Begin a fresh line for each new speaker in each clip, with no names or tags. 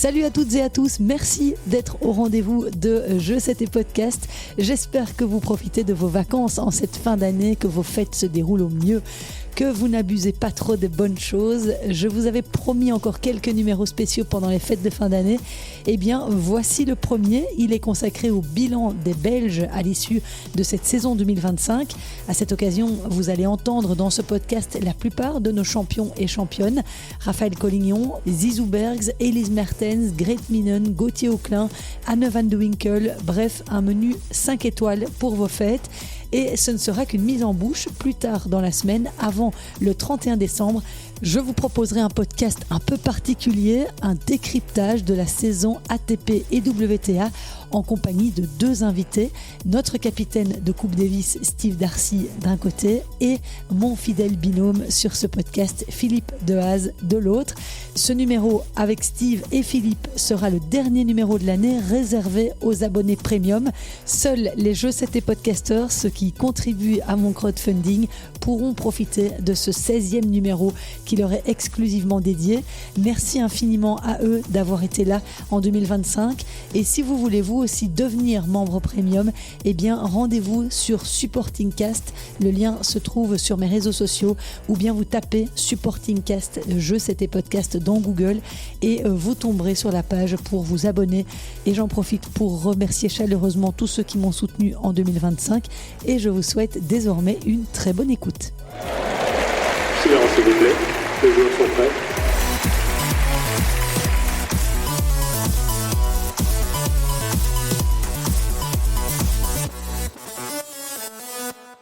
Salut à toutes et à tous, merci d'être au rendez-vous de Je Sais Tes Podcasts. J'espère que vous profitez de vos vacances en cette fin d'année, que vos fêtes se déroulent au mieux, que vous n'abusez pas trop des bonnes choses. Je vous avais promis encore quelques numéros spéciaux pendant les fêtes de fin d'année. Eh bien, voici le premier. Il est consacré au bilan des Belges à l'issue de cette saison 2025. À cette occasion, vous allez entendre dans ce podcast la plupart de nos champions et championnes. Raphaël Collignon, Zizou Bergs, Elise Mertens, Grete Minen, Gauthier Auclin, Anne van de Winkel. Bref, un menu 5 étoiles pour vos fêtes. Et ce ne sera qu'une mise en bouche plus tard dans la semaine, avant le 31 décembre. Je vous proposerai un podcast un peu particulier, un décryptage de la saison ATP et WTA en compagnie de deux invités, notre capitaine de Coupe Davis Steve Darcy d'un côté et mon fidèle binôme sur ce podcast Philippe Dehaze de l'autre. Ce numéro avec Steve et Philippe sera le dernier numéro de l'année réservé aux abonnés premium. Seuls les Je Sais Tes Podcasters, ceux qui contribuent à mon crowdfunding, pourront profiter de ce 16e numéro qui leur est exclusivement dédié. Merci infiniment à eux d'avoir été là en 2025. Et si vous voulez vous aussi devenir membre premium, eh bien rendez-vous sur Supporting Cast. Le lien se trouve sur mes réseaux sociaux ou bien vous tapez Supporting Cast Je Sais Tes Podcasts dans Google et vous tomberez sur la page pour vous abonner. Et j'en profite pour remercier chaleureusement tous ceux qui m'ont soutenu en 2025 et je vous souhaite désormais une très bonne écoute.
Silence s'il vous plaît, les joueurs sont prêts.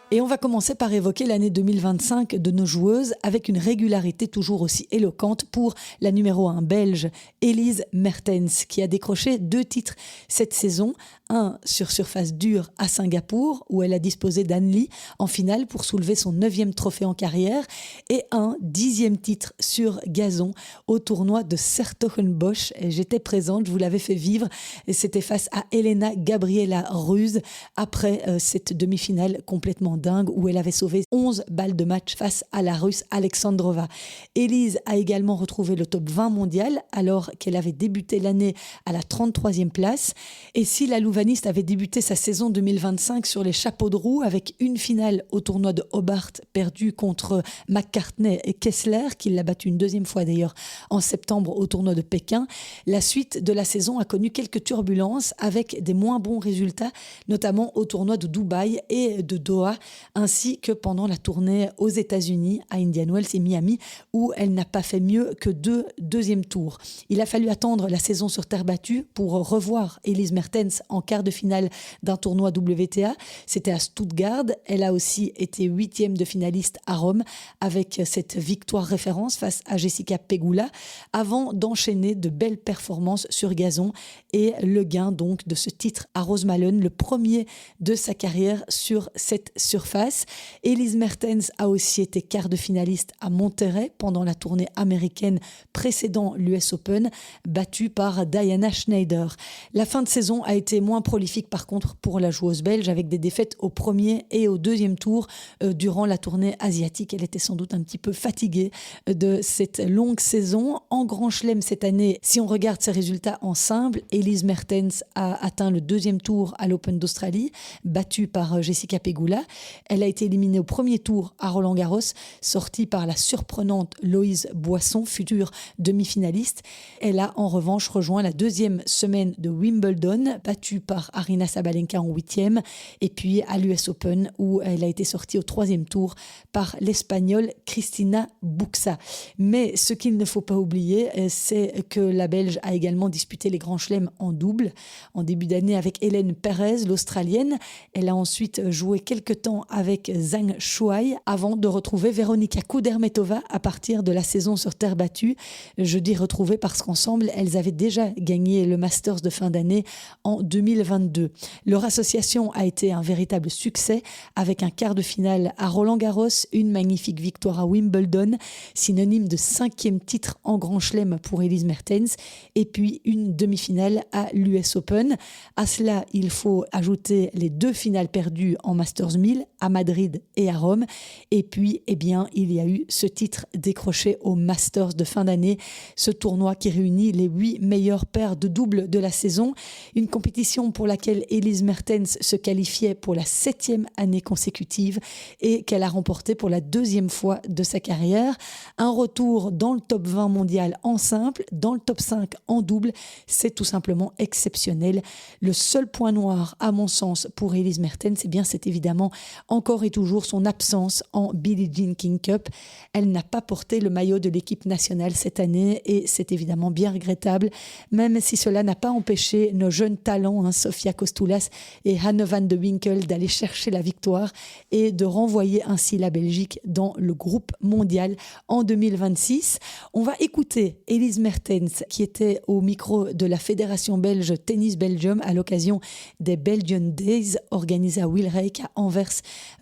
Et on va commencer par évoquer l'année 2025 de nos joueuses avec une régularité toujours aussi éloquente pour la numéro 1 belge, Elise Mertens, qui a décroché 2 titres cette saison. Un sur surface dure à Singapour, où elle a disposé d'Anne Lee en finale pour soulever son 9e trophée en carrière, et un 10e titre sur gazon au tournoi de 's-Hertogenbosch. J'étais présente, je vous l'avais fait vivre, et c'était face à Elena Gabriela Ruse après cette demi-finale complètement dingue où elle avait sauvé 11 balles de match face à la Russe Alexandrova. Elise a également retrouvé le top 20 mondial alors qu'elle avait débuté l'année à la 33e place. Et si la Louvaniste avait débuté sa saison 2025 sur les chapeaux de roue avec une finale au tournoi de Hobart perdue contre McCartney et Kessler, qui l'a battue une 2e fois d'ailleurs en septembre au tournoi de Pékin, la suite de la saison a connu quelques turbulences avec des moins bons résultats, notamment au tournoi de Dubaï et de Doha, ainsi que pendant la tournée aux États-Unis, à Indian Wells et Miami, où elle n'a pas fait mieux que 2 deuxièmes tours. Il a fallu attendre la saison sur terre battue pour revoir Elise Mertens en quart de finale d'un tournoi WTA. C'était à Stuttgart. Elle a aussi été 8e de finaliste à Rome avec cette victoire référence face à Jessica Pegula, avant d'enchaîner de belles performances sur gazon et le gain donc de ce titre à Rosemalen, le premier de sa carrière sur cette surface. Elise Mertens a aussi été quart de finaliste à Monterrey pendant la tournée américaine précédant l'US Open, battue par Diana Schneider. La fin de saison a été moins prolifique par contre pour la joueuse belge, avec des défaites au premier et au 2e tour durant la tournée asiatique. Elle était sans doute un petit peu fatiguée de cette longue saison. En Grand Chelem cette année, si on regarde ses résultats en simple, Elise Mertens a atteint le 2e tour à l'Open d'Australie, battue par Jessica Pegula. Elle a été éliminée au premier tour à Roland-Garros, sortie par la surprenante Loïse Boisson, future demi-finaliste. Elle a en revanche rejoint la 2e semaine de Wimbledon, battue par Aryna Sabalenka en 8e, et puis à l'US Open où elle a été sortie au 3e tour par l'Espagnole Cristina Buxa. Mais ce qu'il ne faut pas oublier, c'est que la Belge a également disputé les grands chelems en double. En début d'année avec Hélène Pérez, l'Australienne. Elle a ensuite joué quelques temps avec Zhang Shuai avant de retrouver Veronika Kudermetova à partir de la saison sur terre battue. Je dis retrouver parce qu'ensemble, elles avaient déjà gagné le Masters de fin d'année en 2021. 2022. Leur association a été un véritable succès avec un quart de finale à Roland-Garros, une magnifique victoire à Wimbledon, synonyme de 5e titre en Grand Chelem pour Elise Mertens, et puis une demi-finale à l'US Open. À cela, il faut ajouter les 2 finales perdues en Masters 1000 à Madrid et à Rome. Et puis, il y a eu ce titre décroché au Masters de fin d'année, ce tournoi qui réunit les 8 meilleures paires de double de la saison. Une compétition pour laquelle Elise Mertens se qualifiait pour la 7e année consécutive et qu'elle a remportée pour la 2e fois de sa carrière. Un retour dans le top 20 mondial en simple, dans le top 5 en double, c'est tout simplement exceptionnel. Le seul point noir, à mon sens, pour Elise Mertens, c'est évidemment encore et toujours son absence en Billie Jean King Cup. Elle n'a pas porté le maillot de l'équipe nationale cette année et c'est évidemment bien regrettable, même si cela n'a pas empêché nos jeunes talents, Sofia Kostoulas et Hanne van de Winkel, d'aller chercher la victoire et de renvoyer ainsi la Belgique dans le groupe mondial en 2026. On va écouter Elise Mertens qui était au micro de la Fédération belge Tennis Belgium à l'occasion des Belgian Days organisés à Wilrijk à Anvers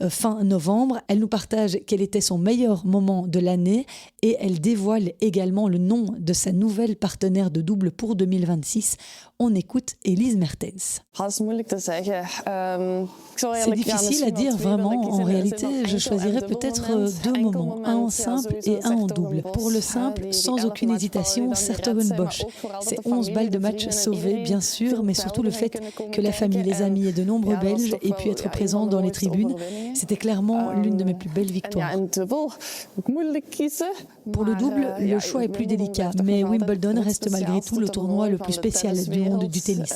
fin novembre. Elle nous partage quel était son meilleur moment de l'année et elle dévoile également le nom de sa nouvelle partenaire de double pour 2026. On écoute Elise Mertens. C'est difficile à dire vraiment. En réalité, je choisirais peut-être 2 moments, un en simple et un en double. Pour le simple, sans aucune hésitation, Sertogenbosch. C'est 11 balles de match sauvées, bien sûr, mais surtout le fait que la famille, les amis et de nombreux Belges aient pu être présents dans les tribunes. C'était clairement l'une de mes plus belles victoires. Pour le double, le choix est plus délicat, mais Wimbledon reste malgré tout le tournoi le plus spécial du monde du tennis.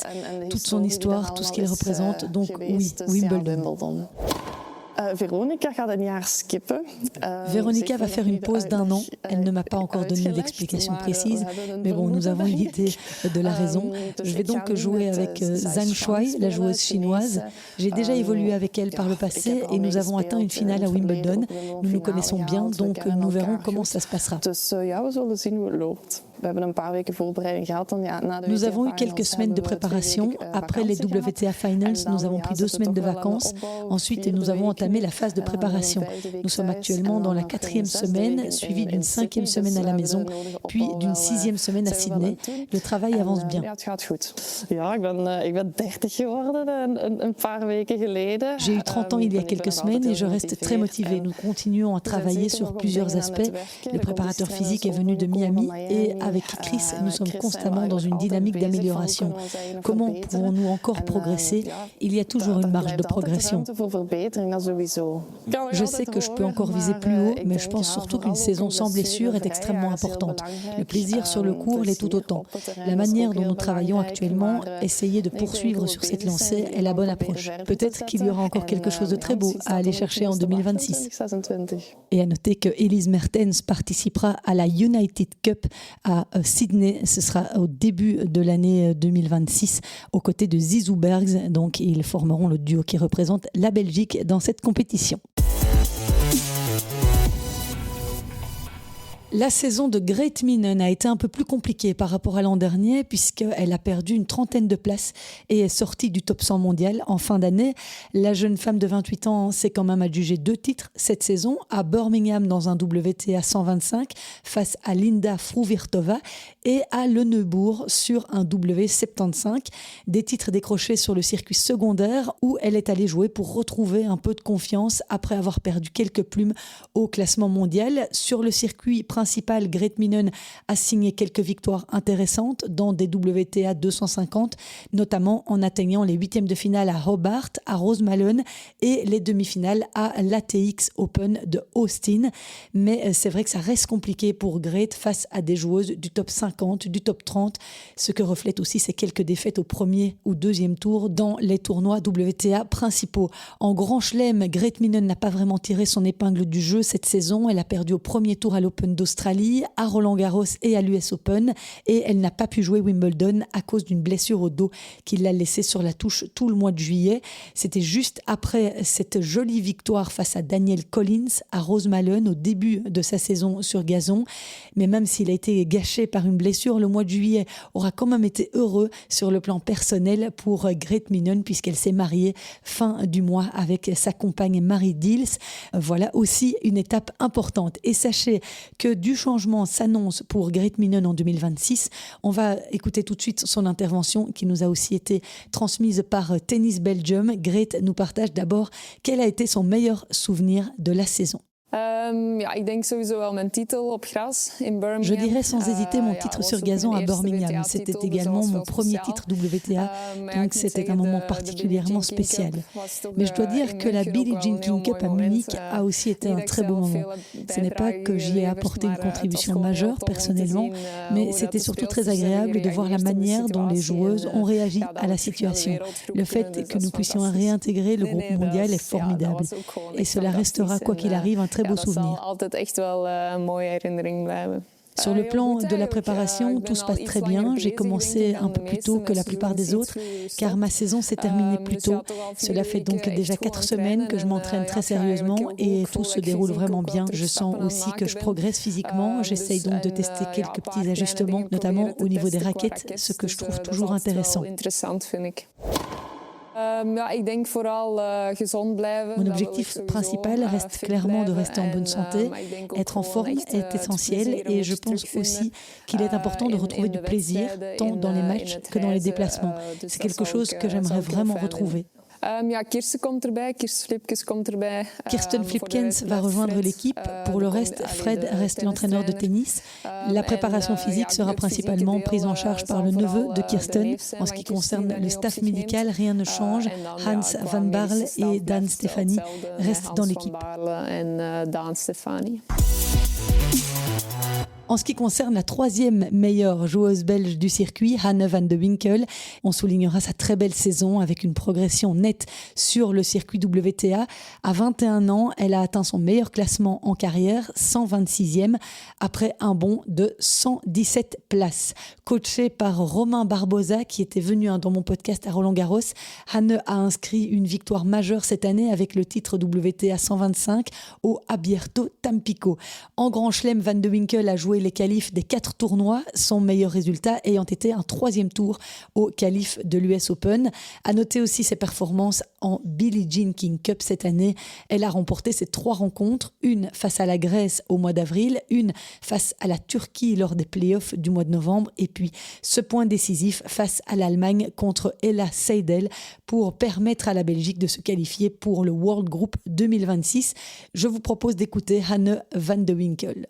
Toute son histoire, tout ce qu'il représente, donc oui, Wimbledon. Véronica va faire une pause d'1 an. Elle ne m'a pas encore donné d'explication précise, mais bon, nous avons une idée de la raison. Je vais donc jouer avec Zhang Shuai, la joueuse chinoise. J'ai déjà évolué avec elle par le passé et nous avons atteint une finale à Wimbledon. Nous nous connaissons bien, donc nous verrons comment ça se passera. Nous avons eu quelques semaines de préparation. Après les WTA Finals, nous avons pris 2 semaines de vacances. Ensuite, nous avons entamé la phase de préparation. Nous sommes actuellement dans la 4e semaine, suivie d'une 5e semaine à la maison, puis d'une 6e semaine à Sydney. Le travail avance bien. J'ai eu 30 ans il y a quelques semaines et je reste très motivée. Nous continuons à travailler sur plusieurs aspects. Le préparateur physique est venu de Miami et avec Chris, nous sommes constamment dans une dynamique d'amélioration. Comment pouvons-nous encore progresser ? Il y a toujours une marge de progression. Je sais que je peux encore viser plus haut, mais je pense surtout qu'une saison sans blessure est extrêmement importante. Le plaisir sur le court l'est tout autant. La manière dont nous travaillons actuellement, essayer de poursuivre sur cette lancée est la bonne approche. Peut-être qu'il y aura encore quelque chose de très beau à aller chercher en 2026. Et à noter que Elise Mertens participera à la United Cup à Sydney. Ce sera au début de l'année 2026 aux côtés de Zizou Bergs. Donc ils formeront le duo qui représente la Belgique dans cette compétition. La saison de Grete Minen a été un peu plus compliquée par rapport à l'an dernier puisqu'elle a perdu une 30aine de places et est sortie du top 100 mondial en fin d'année. La jeune femme de 28 ans s'est quand même adjugée 2 titres cette saison à Birmingham dans un WTA 125 face à Linda Fruhvirtova et à Le Neubourg sur un W75. Des titres décrochés sur le circuit secondaire où elle est allée jouer pour retrouver un peu de confiance après avoir perdu quelques plumes au classement mondial. Sur le circuit principal, Grete Minen a signé quelques victoires intéressantes dans des WTA 250, notamment en atteignant les 8e de finale à Hobart, à Rosemallen et les demi-finales à l'ATX Open de Austin. Mais c'est vrai que ça reste compliqué pour Grete face à des joueuses du top 50, du top 30, ce que reflète aussi ces quelques défaites au premier ou deuxième tour dans les tournois WTA principaux. En Grand Chelem, Grete Minen n'a pas vraiment tiré son épingle du jeu cette saison. Elle a perdu au premier tour à l'Open d'Australie Australie, à Roland-Garros et à l'US Open, et elle n'a pas pu jouer Wimbledon à cause d'une blessure au dos qui l'a laissée sur la touche tout le mois de juillet. C'était juste après cette jolie victoire face à Danielle Collins à Rosemallen au début de sa saison sur gazon. Mais même s'il a été gâché par une blessure, le mois de juillet aura quand même été heureux sur le plan personnel pour Grete Minen, puisqu'elle s'est mariée fin du mois avec sa compagne Marie Diels. Voilà aussi une étape importante. Et sachez que du changement s'annonce pour Grete Minen en 2026. On va écouter tout de suite son intervention qui nous a aussi été transmise par Tennis Belgium. Grete nous partage d'abord quel a été son meilleur souvenir de la saison.
Je
dirais sans hésiter mon titre sur gazon à Birmingham. C'était également mon premier titre WTA, donc c'était un moment particulièrement spécial. Mais je dois dire que la Billie Jean King Cup à Munich a aussi été un très beau moment. Ce n'est pas que j'y ai apporté une contribution majeure personnellement, mais c'était surtout très agréable de voir la manière dont les joueuses ont réagi à la situation. Le fait que nous puissions réintégrer le groupe mondial est formidable. Et cela restera, quoi qu'il arrive, un très beau souvenir. Sur le plan de la préparation, tout se passe très bien. J'ai commencé un peu plus tôt que la plupart des autres, car ma saison s'est terminée plus tôt. Cela fait donc déjà 4 semaines que je m'entraîne très sérieusement et tout se déroule vraiment bien. Je sens aussi que je progresse physiquement. J'essaye donc de tester quelques petits ajustements, notamment au niveau des raquettes, ce que je trouve toujours intéressant. Mon objectif principal reste clairement de rester en bonne santé. Être en forme est essentiel et je pense aussi qu'il est important de retrouver du plaisir, tant dans les matchs que dans les déplacements. C'est quelque chose que j'aimerais vraiment retrouver. Kirsten Flipkens va rejoindre l'équipe. Pour le reste, Fred reste l'entraîneur de tennis. La préparation physique sera principalement prise en charge par le neveu de Kirsten. En ce qui concerne le staff médical, rien ne change. Hans van Barle et Dan Stefani restent dans l'équipe. En ce qui concerne la 3e meilleure joueuse belge du circuit, Hanne van de Winkel, on soulignera sa très belle saison avec une progression nette sur le circuit WTA. À 21 ans, elle a atteint son meilleur classement en carrière, 126e, après un bond de 117 places. Coachée par Romain Barbosa, qui était venu dans mon podcast à Roland-Garros, Hanne a inscrit une victoire majeure cette année avec le titre WTA 125 au Abierto Tampico. En Grand Chelem, Van de Winkel a joué les qualifs des 4 tournois, son meilleur résultat ayant été un 3e tour au qualif de l'US Open. À noter aussi ses performances en Billie Jean King Cup cette année. Elle a remporté ses 3 rencontres, une face à la Grèce au mois d'avril, une face à la Turquie lors des playoffs du mois de novembre et puis ce point décisif face à l'Allemagne contre Ella Seidel pour permettre à la Belgique de se qualifier pour le World Group 2026. Je vous propose d'écouter Hanne van de Winkel.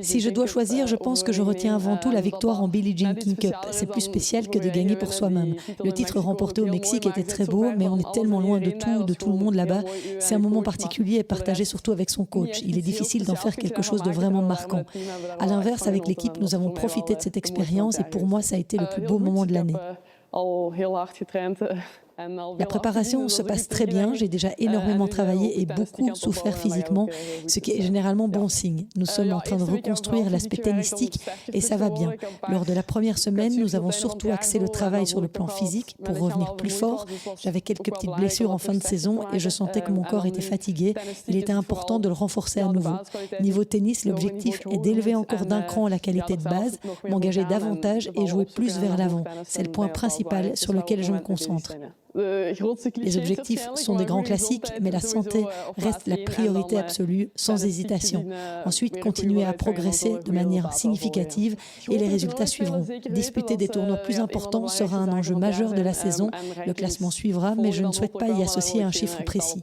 Si je dois choisir, je pense que je retiens avant tout la victoire en Billie Jean King Cup. C'est plus spécial que de gagner pour soi-même. Le titre remporté au Mexique était très beau, mais on est tellement loin de tout le monde là-bas. C'est un moment particulier et partagé surtout avec son coach. Il est difficile d'en faire quelque chose de vraiment marquant. À l'inverse, avec l'équipe, nous avons profité de cette expérience et pour moi, ça a été le plus beau moment de l'année. La préparation se passe très bien, j'ai déjà énormément travaillé et beaucoup souffert physiquement, ce qui est généralement bon signe. Nous sommes en train de reconstruire l'aspect tennistique et ça va bien. Lors de la première semaine, nous avons surtout axé le travail sur le plan physique pour revenir plus fort. J'avais quelques petites blessures en fin de saison et je sentais que mon corps était fatigué. Il était important de le renforcer à nouveau. Niveau tennis, l'objectif est d'élever encore d'un cran la qualité de base, m'engager davantage et jouer plus vers l'avant. C'est le point principal sur lequel je me concentre. Les objectifs sont des grands classiques, mais la santé reste la priorité absolue, sans hésitation. Ensuite, continuer à progresser de manière significative et les résultats suivront. Disputer des tournois plus importants sera un enjeu majeur de la saison. Le classement suivra, mais je ne souhaite pas y associer un chiffre précis.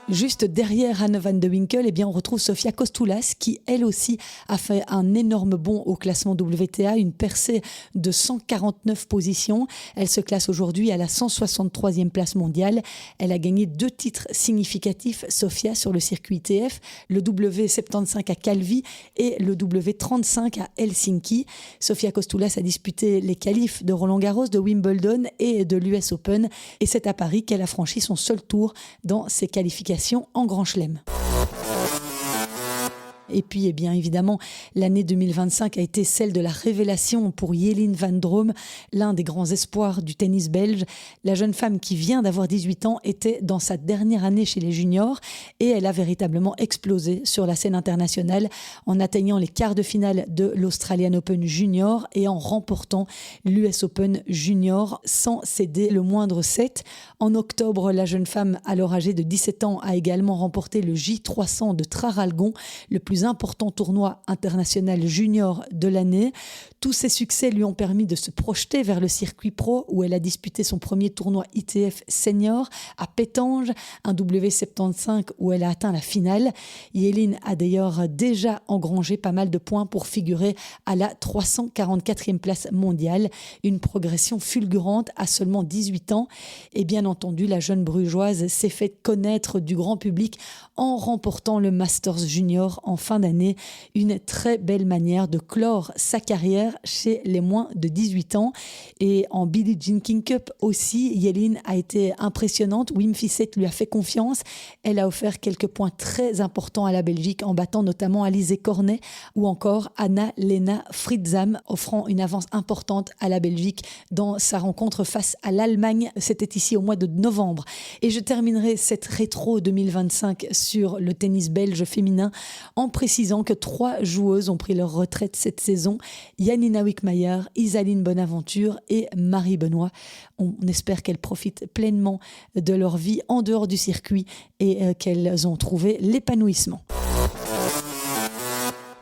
Juste derrière Hanne van de Winkel, on retrouve Sofia Kostoulas qui, elle aussi, a fait un énorme bond au classement WTA, une percée de 149 positions. Elle se classe aujourd'hui à la 163e place mondiale. Elle a gagné 2 titres significatifs, Sofia, sur le circuit ITF, le W75 à Calvi et le W35 à Helsinki. Sofia Kostoulas a disputé les qualifs de Roland-Garros, de Wimbledon et de l'US Open. Et c'est à Paris qu'elle a franchi son seul tour dans ses qualifications. qualification en Grand Chelem. Et puis, eh bien évidemment, l'année 2025 a été celle de la révélation pour Jeline van Drome, l'un des grands espoirs du tennis belge. La jeune femme qui vient d'avoir 18 ans était dans sa dernière année chez les juniors et elle a véritablement explosé sur la scène internationale en atteignant les quarts de finale de l'Australian Open Junior et en remportant l'US Open Junior sans céder le moindre set. En octobre, la jeune femme, alors âgée de 17 ans, a également remporté le J300 de Traralgon, le plus important tournoi international junior de l'année. Tous ces succès lui ont permis de se projeter vers le circuit pro où elle a disputé son premier tournoi ITF senior à Pétange, un W75 où elle a atteint la finale. Jeline a d'ailleurs déjà engrangé pas mal de points pour figurer à la 344e place mondiale, une progression fulgurante à seulement 18 ans. Et bien entendu, la jeune brugeoise s'est fait connaître du grand public en remportant le Masters Junior en fin d'année, une très belle manière de clore sa carrière chez les moins de 18 ans. Et en Billie Jean King Cup aussi, Jeline a été impressionnante. Wim Fissette lui a fait confiance. Elle a offert quelques points très importants à la Belgique en battant notamment Alizé Cornet ou encore Anna-Lena Friedsam, offrant une avance importante à la Belgique dans sa rencontre face à l'Allemagne. C'était ici au mois de novembre. Et je terminerai cette rétro 2025 sur le tennis belge féminin en précisant que 3 joueuses ont pris leur retraite cette saison. Janina Wickmayer, Isaline Bonaventure et Marie Benoît. On espère qu'elles profitent pleinement de leur vie en dehors du circuit et qu'elles ont trouvé l'épanouissement.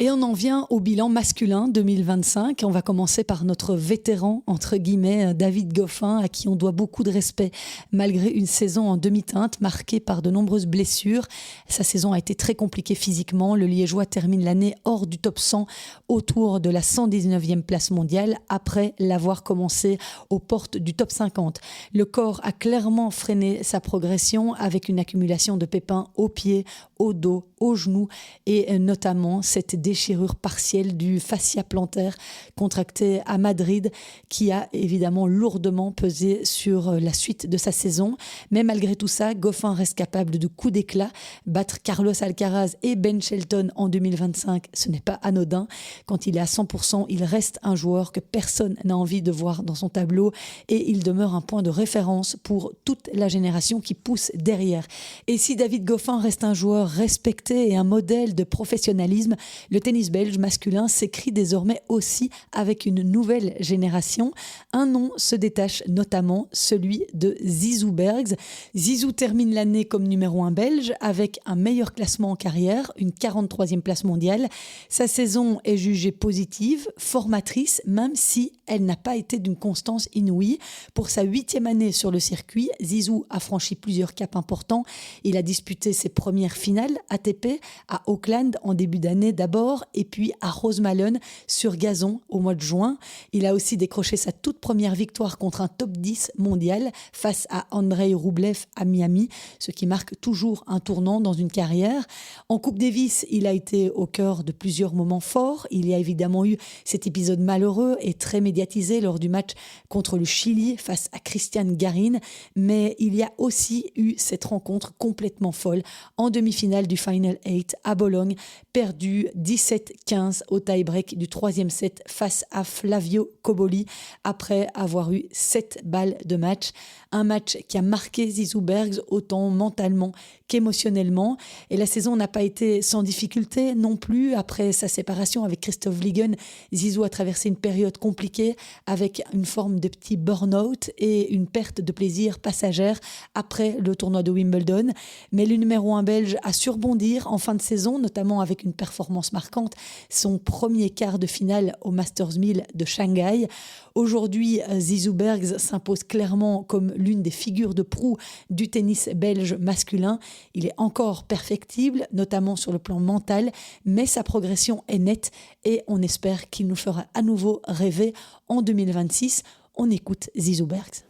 Et on en vient au bilan masculin 2025. On va commencer par notre vétéran, entre guillemets, David Goffin, à qui on doit beaucoup de respect, malgré une saison en demi-teinte marquée par de nombreuses blessures. Sa saison a été très compliquée physiquement. Le Liégeois termine l'année hors du top 100, autour de la 119e place mondiale, après l'avoir commencé aux portes du top 50. Le corps a clairement freiné sa progression avec une accumulation de pépins aux pieds, au dos, aux genoux et notamment cette déchirure partielle du fascia plantaire contractée à Madrid qui a évidemment lourdement pesé sur la suite de sa saison. Mais malgré tout ça, Goffin reste capable de coups d'éclat. Battre Carlos Alcaraz et Ben Shelton en 2025, ce n'est pas anodin. Quand il est à 100%, il reste un joueur que personne n'a envie de voir dans son tableau et il demeure un point de référence pour toute la génération qui pousse derrière. Et si David Goffin reste un joueur respecté et un modèle de professionnalisme, le tennis belge masculin s'écrit désormais aussi avec une nouvelle génération. Un nom se détache notamment, celui de Zizou Bergs. Zizou termine l'année comme numéro 1 belge avec un meilleur classement en carrière, une 43e place mondiale. Sa saison est jugée positive, formatrice, même si elle n'a pas été d'une constance inouïe. Pour sa 8e année sur le circuit, Zizou a franchi plusieurs caps importants. Il a disputé ses premières finales ATP à Auckland en début d'année d'abord et puis à Rosemallen sur gazon au mois de juin. Il a aussi décroché sa toute première victoire contre un top 10 mondial face à Andrei Rublev à Miami, ce qui marque toujours un tournant dans une carrière. En Coupe Davis, il a été au cœur de plusieurs moments forts. Il y a évidemment eu cet épisode malheureux et très médiatisé lors du match contre le Chili face à Christian Garin, mais il y a aussi eu cette rencontre complètement folle en demi-finale du Final 8 à Bologne, perdu 17-15 au tie-break du 3e set face à Flavio Cobolli après avoir eu 7 balles de match. Un match qui a marqué Zizou Bergs autant mentalement qu'émotionnellement. Et la saison n'a pas été sans difficulté non plus. Après sa séparation avec Christophe Vliegen, Zizou a traversé une période compliquée avec une forme de petit burn-out et une perte de plaisir passagère après le tournoi de Wimbledon. Mais le numéro 1 belge a su rebondir en fin de saison, notamment avec une performance marquante, son premier quart de finale au Masters 1000 de Shanghai. Aujourd'hui, Zizou Bergs s'impose clairement comme l'une des figures de proue du tennis belge masculin. Il est encore perfectible, notamment sur le plan mental, mais sa progression est nette et on espère qu'il nous fera à nouveau rêver en 2026. On écoute Zizou Bergs.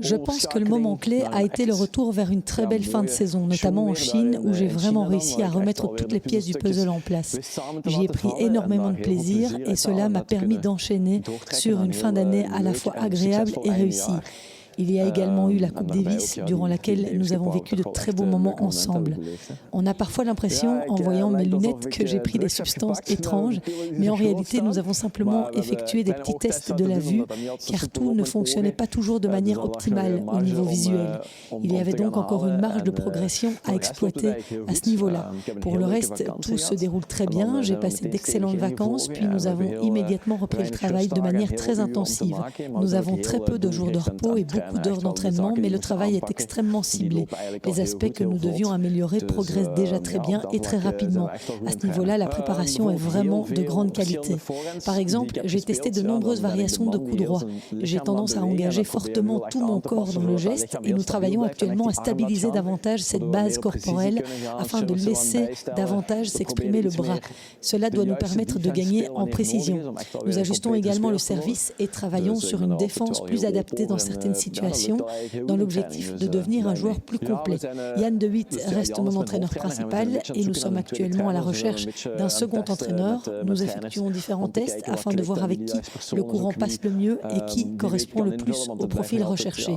Je pense que le moment clé a été le retour vers une très belle fin de saison, notamment en Chine, où j'ai vraiment réussi à remettre toutes les pièces du puzzle en place. J'y ai pris énormément de plaisir et cela m'a permis d'enchaîner sur une fin d'année à la fois agréable et réussie. Il y a également eu la Coupe Davis, durant laquelle nous avons vécu de très beaux moments ensemble. On a parfois l'impression, en voyant mes lunettes, que j'ai pris des substances étranges, mais en réalité, nous avons simplement effectué des petits tests de la vue, car tout ne fonctionnait pas toujours de manière optimale au niveau visuel. Il y avait donc encore une marge de progression à exploiter à ce niveau-là. Pour le reste, tout se déroule très bien. J'ai passé d'excellentes vacances, puis nous avons immédiatement repris le travail de manière très intensive. Nous avons très peu de jours de repos et beaucoup d'heures d'entraînement, mais le travail est extrêmement ciblé. Les aspects que nous devions améliorer progressent déjà très bien et très rapidement. À ce niveau-là, la préparation est vraiment de grande qualité. Par exemple, j'ai testé de nombreuses variations de coups droits. J'ai tendance à engager fortement tout mon corps dans le geste et nous travaillons actuellement à stabiliser davantage cette base corporelle afin de laisser davantage s'exprimer le bras. Cela doit nous permettre de gagner en précision. Nous ajustons également le service et travaillons sur une défense plus adaptée dans certaines situations, dans l'objectif de devenir un joueur plus complet. Yann De Witt reste mon entraîneur principal et nous sommes actuellement à la recherche d'un second entraîneur. Nous effectuons différents tests afin de voir avec qui le courant passe le mieux et qui correspond le plus au profil recherché.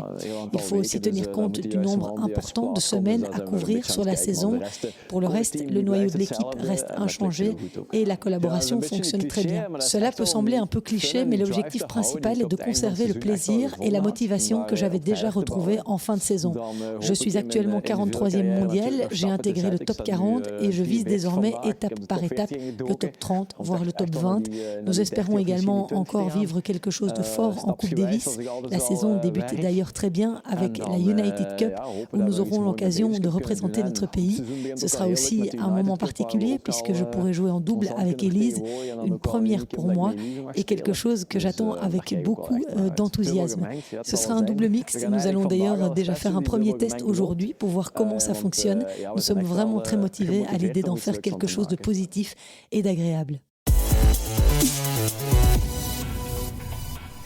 Il faut aussi tenir compte du nombre important de semaines à couvrir sur la saison. Pour le reste, le noyau de l'équipe reste inchangé et la collaboration fonctionne très bien. Cela peut sembler un peu cliché, mais l'objectif principal est de conserver le plaisir et la motivation que j'avais déjà retrouvée en fin de saison. Je suis actuellement 43e mondial, j'ai intégré le top 40 et je vise désormais étape par étape le top 30, voire le top 20. Nous espérons également encore vivre quelque chose de fort en Coupe Davis. La saison débute d'ailleurs très bien avec la United Cup où nous aurons l'occasion de représenter notre pays. Ce sera aussi un moment particulier puisque je pourrai jouer en double avec Elise, une première pour moi et quelque chose que j'attends avec beaucoup d'enthousiasme. Ce sera un double mixte. Nous allons d'ailleurs déjà faire un premier test aujourd'hui pour voir comment ça fonctionne. Nous sommes vraiment très motivés à l'idée d'en faire quelque chose de positif et d'agréable.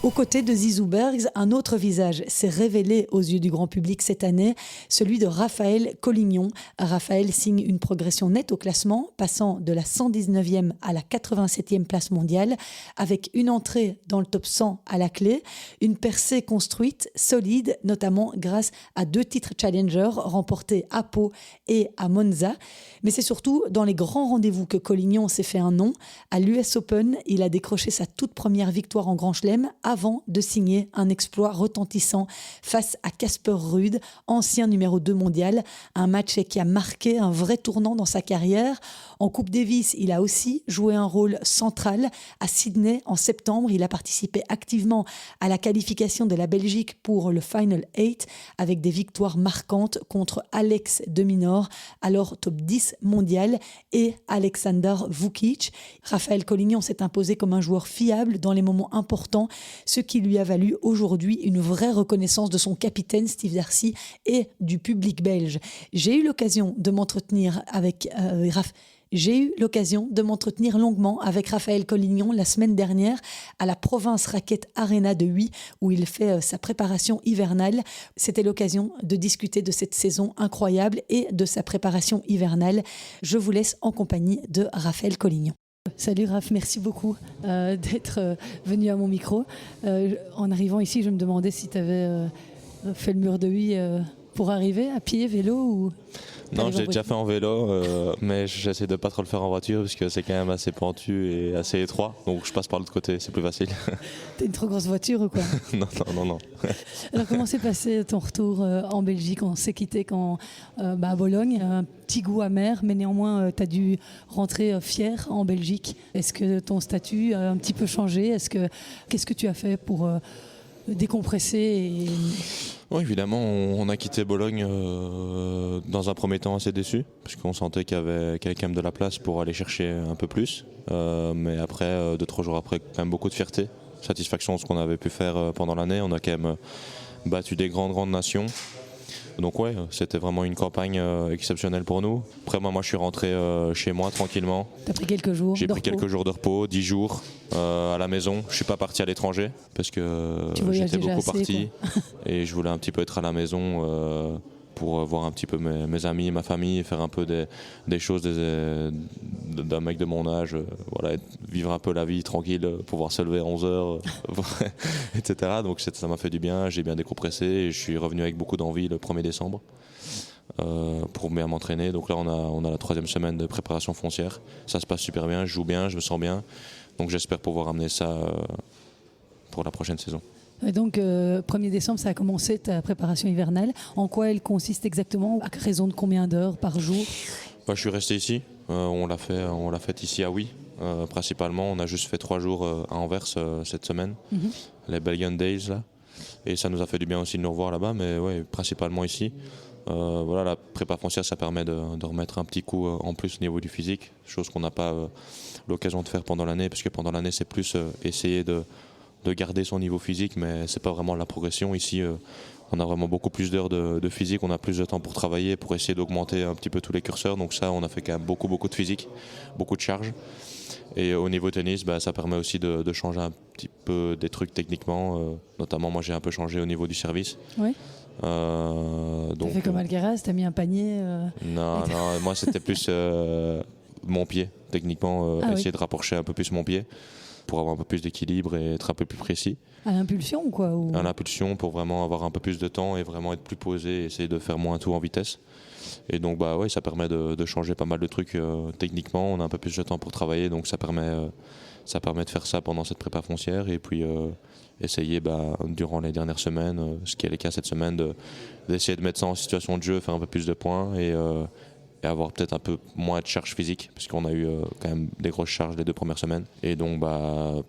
Aux côtés de Zizou Bergs, un autre visage s'est révélé aux yeux du grand public cette année, celui de Raphaël Collignon. Raphaël signe une progression nette au classement, passant de la 119e à la 87e place mondiale, avec une entrée dans le top 100 à la clé, une percée construite, solide, notamment grâce à 2 titres Challenger remportés à Pau et à Monza. Mais c'est surtout dans les grands rendez-vous que Collignon s'est fait un nom. À l'US Open, il a décroché sa toute première victoire en Grand Chelem avant de signer un exploit retentissant face à Casper Ruud, ancien numéro 2 mondial. Un match qui a marqué un vrai tournant dans sa carrière. En Coupe Davis, il a aussi joué un rôle central. À Sydney, en septembre, il a participé activement à la qualification de la Belgique pour le Final 8 avec des victoires marquantes contre Alex de Minaur, alors top 10 mondial, et Alexander Vukic. Raphaël Collignon s'est imposé comme un joueur fiable dans les moments importants, ce qui lui a valu aujourd'hui une vraie reconnaissance de son capitaine Steve Darcy et du public belge. J'ai eu l'occasion de m'entretenir longuement avec Raphaël Collignon la semaine dernière à la Province Racket Arena de Huy où il fait sa préparation hivernale. C'était l'occasion de discuter de cette saison incroyable et de sa préparation hivernale. Je vous laisse en compagnie de Raphaël Collignon. Salut Raph, merci beaucoup d'être venu à mon micro. En arrivant ici, je me demandais si tu avais fait le mur de Huy pour arriver, à pied, vélo ou...
Non, j'ai déjà fait en vélo, mais j'essaie de pas trop le faire en voiture parce que c'est quand même assez pentu et assez étroit. Donc je passe par l'autre côté, c'est plus facile.
T'as une trop grosse voiture ou quoi?
Non.
Alors comment s'est passé ton retour en Belgique? On s'est quitté à Bologne, un petit goût amer, mais néanmoins tu as dû rentrer fier en Belgique. Est-ce que ton statut a un petit peu changé? Qu'est-ce que tu as fait pour décompresser
Oui, évidemment, on a quitté Bologne dans un premier temps assez déçu, parce qu'on sentait qu'il y avait quand même de la place pour aller chercher un peu plus. Mais après, 2-3 jours après, quand même beaucoup de fierté, satisfaction de ce qu'on avait pu faire pendant l'année. On a quand même battu des grandes nations. Donc ouais, c'était vraiment une campagne exceptionnelle pour nous. Après moi je suis rentré chez moi tranquillement.
T'as pris quelques jours?
J'ai pris quelques jours de repos, 10 jours à la maison. Je suis pas parti à l'étranger parce que j'étais beaucoup parti et je voulais un petit peu être à la maison pour voir un petit peu mes amis, ma famille, faire un peu des choses de d'un mec de mon âge, vivre un peu la vie tranquille, pouvoir se lever à 11h, etc. Donc ça m'a fait du bien, j'ai bien décompressé et je suis revenu avec beaucoup d'envie le 1er décembre pour bien m'entraîner. Donc là on a la 3e semaine de préparation foncière, ça se passe super bien, je joue bien, je me sens bien, donc j'espère pouvoir amener ça pour la prochaine saison.
Et donc, 1er décembre, ça a commencé ta préparation hivernale. En quoi elle consiste exactement? À raison de combien d'heures par jour?
Je suis resté ici. On l'a fait ici à Oui. Principalement, on a juste fait 3 jours à Anvers cette semaine. Les Belgian Days, là. Et ça nous a fait du bien aussi de nous revoir là-bas, mais ouais, principalement ici. La prépa foncière, ça permet de remettre un petit coup en plus au niveau du physique, chose qu'on n'a pas l'occasion de faire pendant l'année, parce que pendant l'année, c'est plus essayer de garder son niveau physique, mais c'est pas vraiment la progression. Ici, on a vraiment beaucoup plus d'heures de physique, on a plus de temps pour travailler, pour essayer d'augmenter un petit peu tous les curseurs. Donc ça, on a fait quand même beaucoup de physique, beaucoup de charge. Et au niveau tennis, ça permet aussi de changer un petit peu des trucs techniquement. Notamment, moi, j'ai un peu changé au niveau du service.
Oui.
Donc,
t'as fait comme Alcaraz, t'as mis un panier
Non, moi, c'était plus mon pied, techniquement, essayer de rapprocher un peu plus mon pied, pour avoir un peu plus d'équilibre et être un peu plus précis.
À l'impulsion, quoi
À l'impulsion, pour vraiment avoir un peu plus de temps et vraiment être plus posé et essayer de faire moins tout en vitesse. Et donc ça permet de changer pas mal de trucs techniquement. On a un peu plus de temps pour travailler, donc ça permet de faire ça pendant cette prépa foncière. Et puis essayer durant les dernières semaines, ce qui est le cas cette semaine, d'essayer de mettre ça en situation de jeu, faire un peu plus de points et avoir peut-être un peu moins de charge physique, puisqu'on a eu quand même des grosses charges les 2 premières semaines. Et donc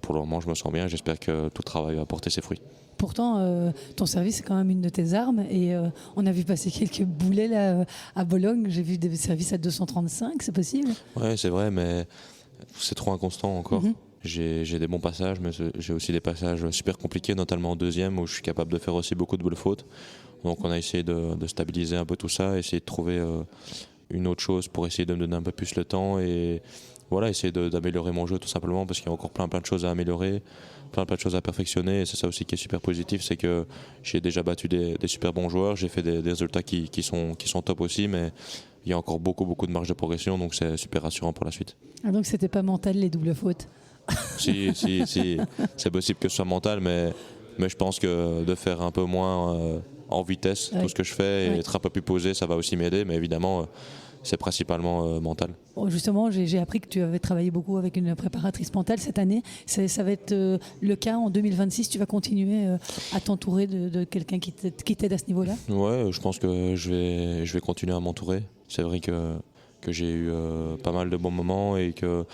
pour le moment je me sens bien, j'espère que tout le travail va porter ses fruits.
Pourtant, ton service c'est quand même une de tes armes et on a vu passer quelques boulets là à Bologne, j'ai vu des services à 235, c'est possible?
Ouais, c'est vrai, mais c'est trop inconstant encore. J'ai des bons passages, mais j'ai aussi des passages super compliqués, notamment en 2e où je suis capable de faire aussi beaucoup de boules fautes. Donc on a essayé de stabiliser un peu tout ça, essayer de trouver une autre chose pour essayer de me donner un peu plus le temps et essayer d'améliorer mon jeu tout simplement, parce qu'il y a encore plein de choses à améliorer, plein de choses à perfectionner. Et c'est ça aussi qui est super positif, c'est que j'ai déjà battu des super bons joueurs, j'ai fait des résultats qui sont top aussi, mais il y a encore beaucoup de marge de progression, donc c'est super rassurant pour la suite.
Ah, donc c'était pas mental les doubles fautes?
Si, c'est possible que ce soit mental, mais je pense que de faire un peu moins en vitesse tout ce que je fais et être un peu plus posé, ça va aussi m'aider, mais évidemment c'est principalement mental.
Justement, j'ai appris que tu avais travaillé beaucoup avec une préparatrice mentale cette année. Ça va être le cas en 2026. Tu vas continuer à t'entourer de quelqu'un qui t'aide à ce niveau-là?
Ouais, je pense que je vais continuer à m'entourer. C'est vrai que j'ai eu pas mal de bons moments et que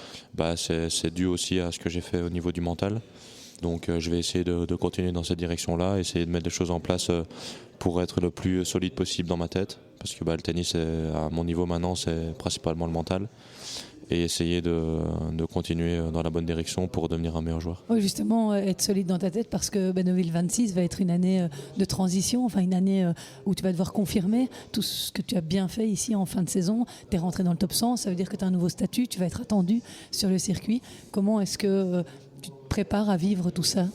c'est dû aussi à ce que j'ai fait au niveau du mental. Donc je vais essayer de continuer dans cette direction-là, essayer de mettre des choses en place pour être le plus solide possible dans ma tête. Parce que le tennis, à mon niveau maintenant, c'est principalement le mental. Et essayer de continuer dans la bonne direction pour devenir un meilleur joueur.
Oui, justement, être solide dans ta tête, parce que 2026 va être une année de transition, enfin une année où tu vas devoir confirmer tout ce que tu as bien fait ici en fin de saison. Tu es rentré dans le top 100, ça veut dire que tu as un nouveau statut, tu vas être attendu sur le circuit. Comment est-ce que tu te prépares à vivre tout ça?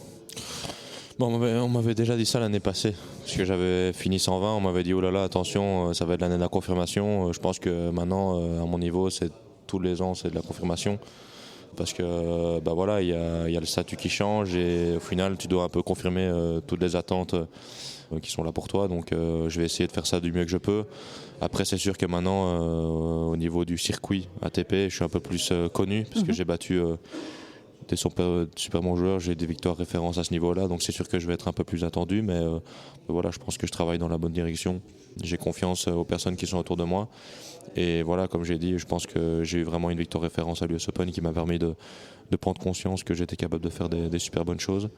On m'avait déjà dit ça l'année passée, parce que j'avais fini 120, on m'avait dit oh là là, attention, ça va être l'année de la confirmation. Je pense que maintenant, à mon niveau, tous les ans, c'est de la confirmation. Parce que il y a le statut qui change et au final, tu dois un peu confirmer toutes les attentes qui sont là pour toi. Donc je vais essayer de faire ça du mieux que je peux. Après, c'est sûr que maintenant, au niveau du circuit ATP, je suis un peu plus connu, parce que j'ai battu des super bons joueurs, j'ai des victoires références à ce niveau-là, donc c'est sûr que je vais être un peu plus attendu, mais je pense que je travaille dans la bonne direction. J'ai confiance aux personnes qui sont autour de moi. Et comme j'ai dit, je pense que j'ai eu vraiment une victoire référence à l'US Open qui m'a permis de prendre conscience que j'étais capable de faire des super bonnes choses.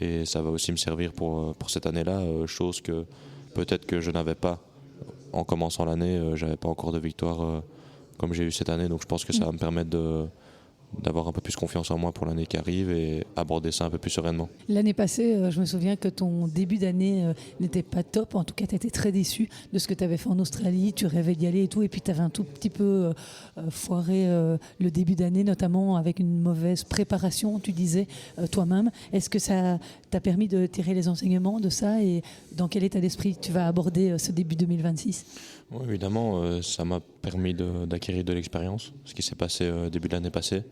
Et ça va aussi me servir pour cette année-là, chose que peut-être que je n'avais pas en commençant l'année. J'avais pas encore de victoire comme j'ai eu cette année, donc je pense que ça va me permettre d'avoir un peu plus confiance en moi pour l'année qui arrive et aborder ça un peu plus sereinement.
L'année passée, je me souviens que ton début d'année n'était pas top. En tout cas, tu étais très déçu de ce que tu avais fait en Australie. Tu rêvais d'y aller et tout. Et puis, tu avais un tout petit peu foiré le début d'année, notamment avec une mauvaise préparation, tu disais toi-même. Est-ce que ça t'a permis de tirer les enseignements de ça et dans quel état d'esprit tu vas aborder ce début 2026?
Oui, évidemment, ça m'a permis d'acquérir de l'expérience, ce qui s'est passé début de l'année passée,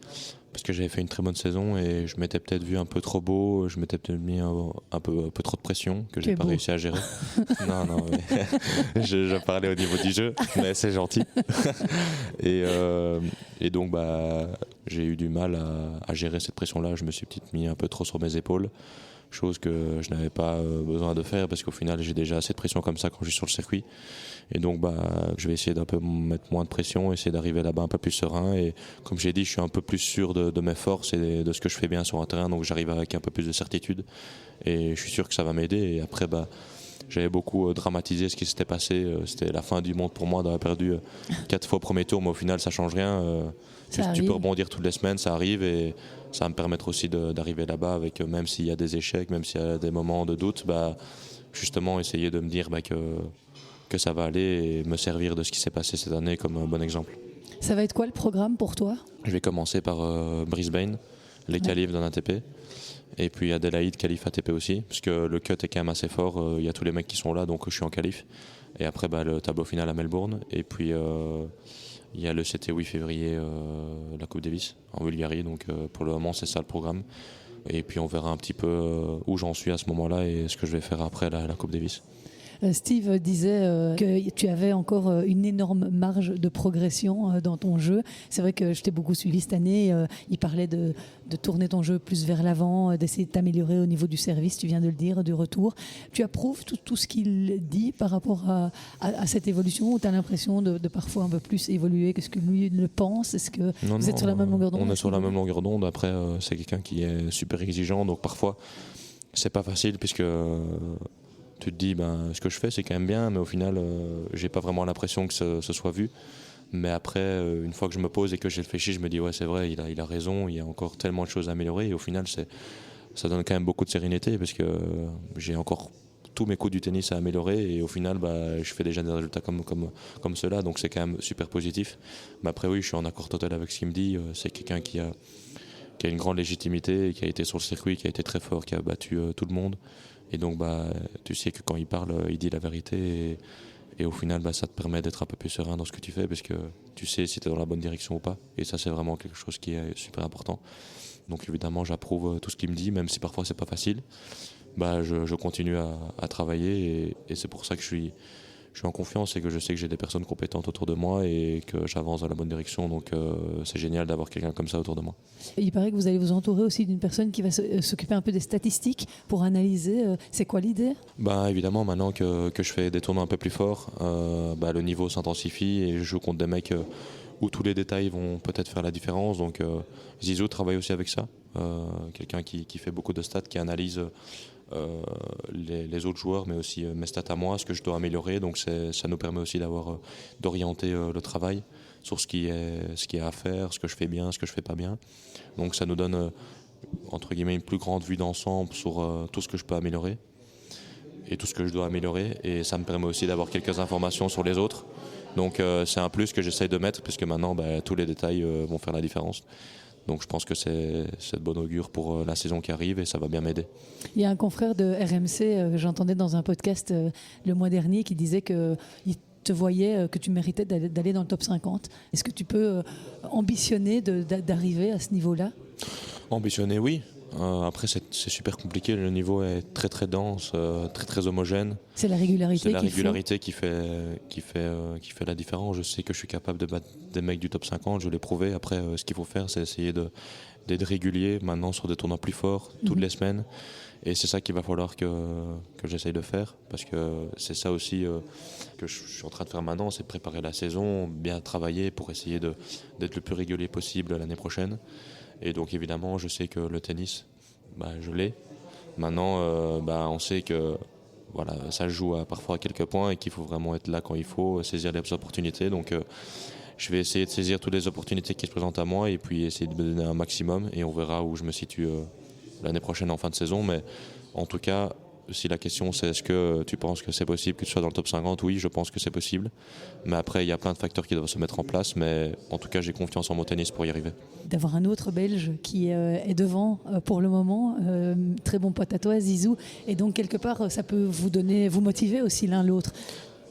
parce que j'avais fait une très bonne saison et je m'étais peut-être vu un peu trop beau, je m'étais peut-être mis un peu trop de pression que j'ai pas réussi à gérer. Non, mais je parlais au niveau du jeu, mais c'est gentil. et donc j'ai eu du mal à gérer cette pression-là, je me suis peut-être mis un peu trop sur mes épaules. Chose que je n'avais pas besoin de faire parce qu'au final j'ai déjà assez de pression comme ça quand je suis sur le circuit et donc je vais essayer d'un peu mettre moins de pression, essayer d'arriver là-bas un peu plus serein et comme j'ai dit je suis un peu plus sûr de mes forces et de ce que je fais bien sur un terrain, donc j'arrive avec un peu plus de certitude et je suis sûr que ça va m'aider. Et après j'avais beaucoup dramatisé ce qui s'était passé, c'était la fin du monde pour moi d'avoir perdu 4 fois au premier tour, mais au final ça change rien. Tu peux rebondir toutes les semaines, ça arrive et ça va me permettre aussi d'arriver là-bas avec, même s'il y a des échecs, même s'il y a des moments de doute, justement essayer de me dire que ça va aller et me servir de ce qui s'est passé cette année comme un bon exemple.
Ça va être quoi le programme pour toi?
Je vais commencer par Brisbane, les qualifs d'un ATP. Et puis Adélaïde, qualif ATP aussi, parce que le cut est quand même assez fort, il y a tous les mecs qui sont là, donc je suis en qualif. Et après le tableau final à Melbourne, et puis il y a le 7 et 8 février, la Coupe Davis en Bulgarie, donc pour le moment c'est ça le programme. Et puis on verra un petit peu où j'en suis à ce moment-là et ce que je vais faire après la Coupe Davis.
Steve disait que tu avais encore une énorme marge de progression dans ton jeu. C'est vrai que je t'ai beaucoup suivi cette année. Il parlait de tourner ton jeu plus vers l'avant, d'essayer de t'améliorer au niveau du service, tu viens de le dire, du retour. Tu approuves tout ce qu'il dit par rapport à cette évolution ou tu as l'impression de parfois un peu plus évoluer que ce que lui le pense? Est-ce que vous êtes sur la même longueur d'onde?
On est sur la même longueur d'onde. Après, c'est quelqu'un qui est super exigeant, donc parfois c'est pas facile puisque tu te dis ce que je fais c'est quand même bien, mais au final j'ai pas vraiment l'impression que ce soit vu. Mais après une fois que je me pose et que j'ai réfléchi, je me dis ouais c'est vrai, il a raison, il y a encore tellement de choses à améliorer et au final ça donne quand même beaucoup de sérénité parce que j'ai encore tous mes coups du tennis à améliorer et au final je fais déjà des résultats comme ceux-là, donc c'est quand même super positif. Mais après oui, je suis en accord total avec ce qu'il me dit, c'est quelqu'un qui a une grande légitimité, qui a été sur le circuit, qui a été très fort, qui a battu tout le monde. Et donc tu sais que quand il parle, il dit la vérité et au final ça te permet d'être un peu plus serein dans ce que tu fais parce que tu sais si tu es dans la bonne direction ou pas. Et ça c'est vraiment quelque chose qui est super important. Donc évidemment j'approuve tout ce qu'il me dit, même si parfois c'est pas facile. Je continue à travailler et c'est pour ça que je suis en confiance et que je sais que j'ai des personnes compétentes autour de moi et que j'avance dans la bonne direction. Donc c'est génial d'avoir quelqu'un comme ça autour de moi.
Il paraît que vous allez vous entourer aussi d'une personne qui va s'occuper un peu des statistiques pour analyser. C'est quoi l'idée?
Évidemment, maintenant que je fais des tournois un peu plus forts, le niveau s'intensifie et je joue contre des mecs où tous les détails vont peut-être faire la différence. Donc Zizou travaille aussi avec ça. Quelqu'un qui fait beaucoup de stats, qui analyse les autres joueurs, mais aussi mes stats à moi, ce que je dois améliorer. Donc ça nous permet aussi d'orienter le travail sur ce qui est à faire, ce que je fais bien, ce que je fais pas bien. Donc ça nous donne entre guillemets une plus grande vue d'ensemble sur tout ce que je peux améliorer et tout ce que je dois améliorer. Et ça me permet aussi d'avoir quelques informations sur les autres. Donc c'est un plus que j'essaye de mettre puisque maintenant tous les détails vont faire la différence. Donc je pense que c'est de bon augure pour la saison qui arrive et ça va bien m'aider.
Il y a un confrère de RMC que j'entendais dans un podcast le mois dernier qui disait qu'il te voyait que tu méritais d'aller dans le top 50. Est-ce que tu peux ambitionner d'arriver à ce niveau-là?
Ambitionner, oui. Après, c'est super compliqué. Le niveau est très très dense, très très homogène.
C'est la régularité
qui fait la différence. Je sais que je suis capable de battre des mecs du top 50. Je l'ai prouvé. Après, ce qu'il faut faire, c'est essayer d'être régulier maintenant sur des tournois plus forts toutes les semaines. Et c'est ça qu'il va falloir que j'essaye de faire. Parce que c'est ça aussi que je suis en train de faire maintenant, c'est de préparer la saison, bien travailler pour essayer d'être le plus régulier possible l'année prochaine. Et donc évidemment, je sais que le tennis, je l'ai. Maintenant, on sait que ça joue parfois à quelques points et qu'il faut vraiment être là quand il faut, saisir les opportunités. Donc je vais essayer de saisir toutes les opportunités qui se présentent à moi et puis essayer de me donner un maximum et on verra où je me situe l'année prochaine en fin de saison. Mais en tout cas, si la question c'est est-ce que tu penses que c'est possible que tu sois dans le top 50, oui, je pense que c'est possible. Mais après, il y a plein de facteurs qui doivent se mettre en place. Mais en tout cas, j'ai confiance en mon tennis pour y arriver.
D'avoir un autre Belge qui est devant pour le moment, très bon pote à toi, Zizou. Et donc, quelque part, ça peut vous motiver aussi l'un l'autre.